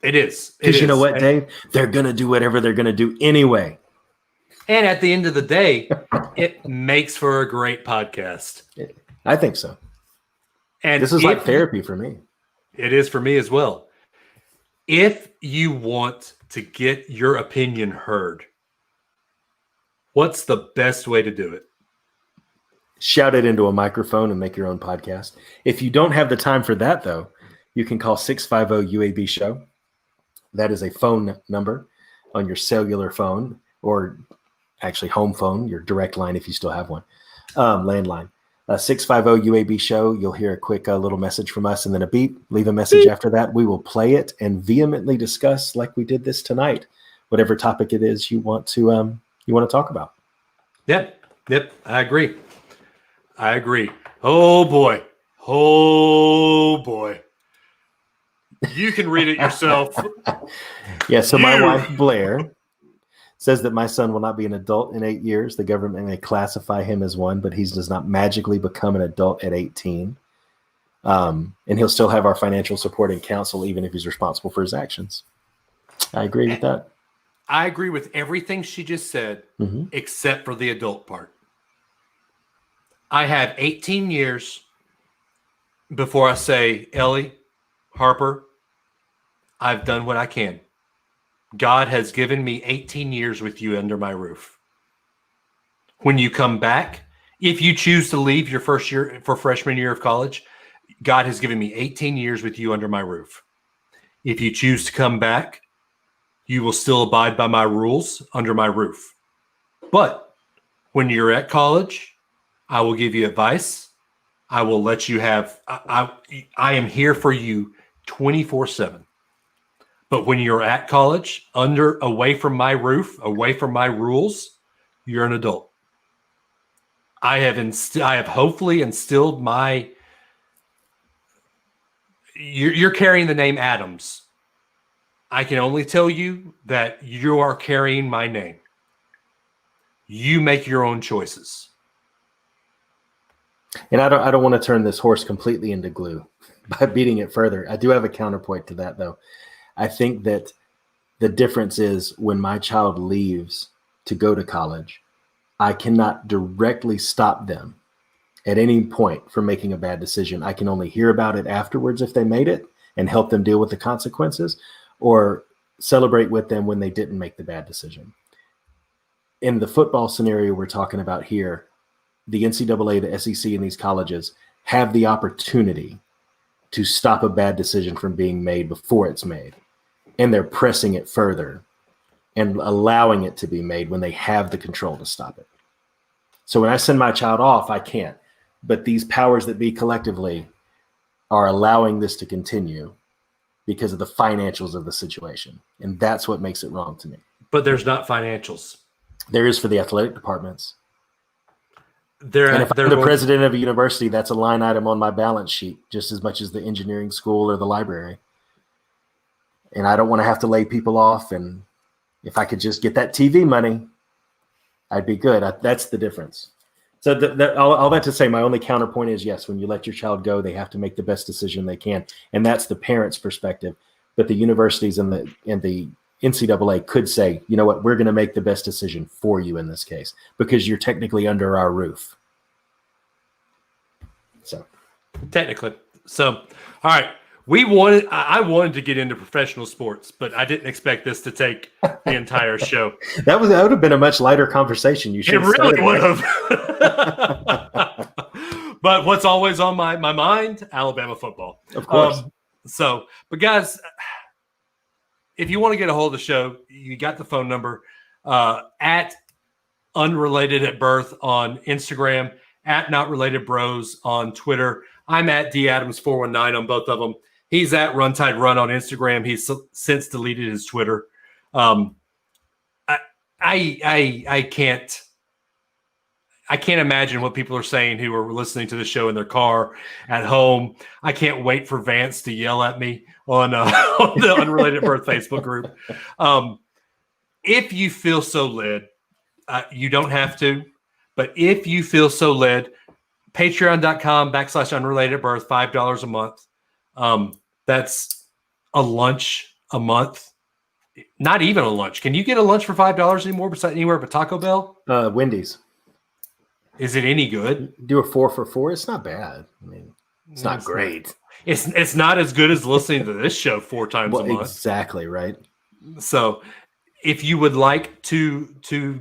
It is. Because you know what, Dave? They're going to do whatever they're going to do anyway. And at the end of the day, it makes for a great podcast. I think so. And this is like therapy for me. It is for me as well. If you want to get your opinion heard, what's the best way to do it? Shout it into a microphone and make your own podcast. If you don't have the time for that, though, you can call 650-UAB show. That is a phone number on your cellular phone, or actually home phone, your direct line if you still have one, landline. 650-UAB show. You'll hear a quick little message from us and then a beep. Leave a message after that. We will play it and vehemently discuss, like we did this tonight, whatever topic it is you want to talk about. Yep. I agree. Oh boy. Oh boy. You can read it yourself. Yeah, so my You- wife, Blair, says that my son will not be an adult in 8 years. The government may classify him as one, but he does not magically become an adult at 18. And he'll still have our financial support and counsel, even if he's responsible for his actions. I agree with that. I agree with everything she just said, Mhm. except for the adult part. I have 18 years before I say, Ellie, Harper, I've done what I can. God has given me 18 years with you under my roof. When you come back, if you choose to leave your first year for freshman year of college, God has given me 18 years with you under my roof. If you choose to come back, you will still abide by my rules under my roof. But when you're at college, I will give you advice. I will let you have, I am here for you 24/7. But when you're at college, away from my roof, away from my rules, you're an adult. I have hopefully instilled my. You're carrying the name Adams. I can only tell you that you are carrying my name. You make your own choices. And I don't want to turn this horse completely into glue by beating it further. I do have a counterpoint to that, though. I think that the difference is when my child leaves to go to college, I cannot directly stop them at any point from making a bad decision. I can only hear about it afterwards if they made it and help them deal with the consequences, or celebrate with them when they didn't make the bad decision. In the football scenario we're talking about here, the NCAA, the SEC, and these colleges have the opportunity to stop a bad decision from being made before it's made. And they're pressing it further and allowing it to be made when they have the control to stop it. So when I send my child off, I can't. But these powers that be collectively are allowing this to continue because of the financials of the situation. And that's what makes it wrong to me. But there's not financials. There is for the athletic departments. They're And if they're I'm the going- president of a university, that's a line item on my balance sheet, just as much as the engineering school or the library. And I don't want to have to lay people off. And if I could just get that TV money, I'd be good. That's the difference. So all that to say, my only counterpoint is, yes, when you let your child go, they have to make the best decision they can. And that's the parent's perspective. But the universities and the NCAA could say, you know what, we're going to make the best decision for you in this case because you're technically under our roof. So technically. So, all right. I wanted to get into professional sports, but I didn't expect this to take the entire show. that would have been a much lighter conversation. You should It have really started would have. But what's always on my mind? Alabama football. Of course. But guys, if you want to get a hold of the show, you got the phone number at Unrelated at Birth on Instagram, at Not Related Bros on Twitter. I'm at DAdams419 on both of them. He's at Run Tide Run on Instagram. He's since deleted his Twitter. I can't imagine what people are saying who are listening to the show in their car, at home. I can't wait for Vance to yell at me on the Unrelated Birth Facebook group. If you feel so led, you don't have to, but if you feel so led, patreon.com/unrelatedbirth, $5 a month. That's a lunch a month. Not even a lunch. Can you get a lunch for $5 anymore besides anywhere but Taco Bell? Wendy's. Is it any good? Do a 4 for $4. It's not bad. I mean, it's not great. It's not as good as listening to this show 4 times a month. Exactly, right? So if you would like to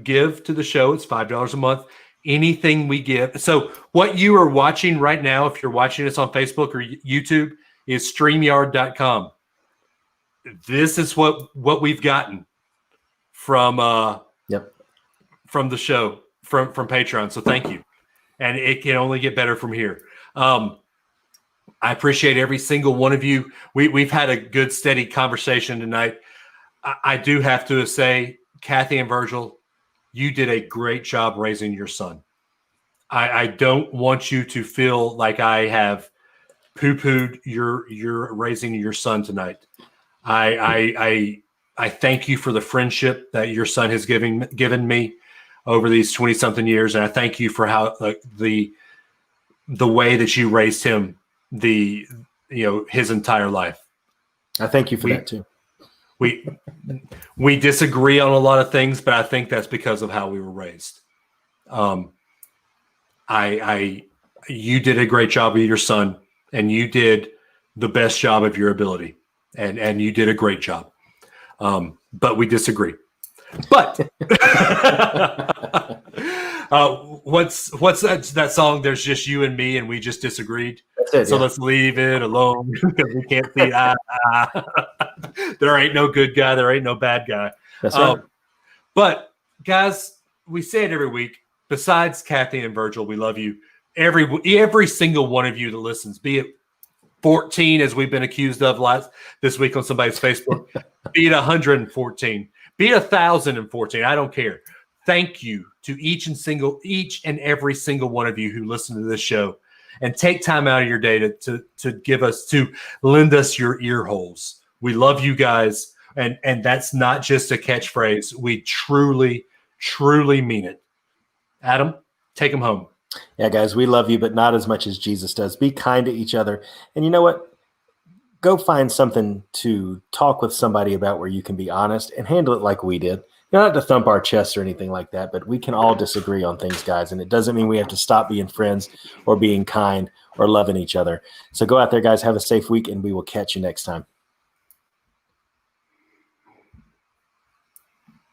give to the show, it's $5 a month. Anything we give. So what you are watching right now, if you're watching us on Facebook or YouTube, is StreamYard.com. This is what we've gotten from from the show, from Patreon. So thank you. And it can only get better from here. I appreciate every single one of you. We've had a good, steady conversation tonight. I do have to say, Kathy and Virgil, you did a great job raising your son. I don't want you to feel like I have poo-pooed your raising your son tonight. I thank you for the friendship that your son has given me over these 20-something years, and I thank you for how the way that you raised him his entire life. I thank you for that too. We disagree on a lot of things, but I think that's because of how we were raised. You did a great job with your son, and you did the best job of your ability, and you did a great job. But we disagree. But what's that song? There's just you and me, and we just disagreed. That's it, so let's leave it alone because we can't see eye to eye. There ain't no good guy. There ain't no bad guy. That's right. But guys, we say it every week. Besides Kathy and Virgil, we love you. Every single one of you that listens, be it 14, as we've been accused of this week on somebody's Facebook, be it 114, be it 1,014. I don't care. Thank you to each and every single one of you who listen to this show and take time out of your day to lend us your ear holes. We love you guys. And that's not just a catchphrase. We truly, truly mean it. Adam, take them home. Yeah, guys, we love you, but not as much as Jesus does. Be kind to each other. And you know what? Go find something to talk with somebody about where you can be honest and handle it like we did. You don't have to thump our chests or anything like that, but we can all disagree on things, guys. And it doesn't mean we have to stop being friends or being kind or loving each other. So go out there, guys. Have a safe week, and we will catch you next time.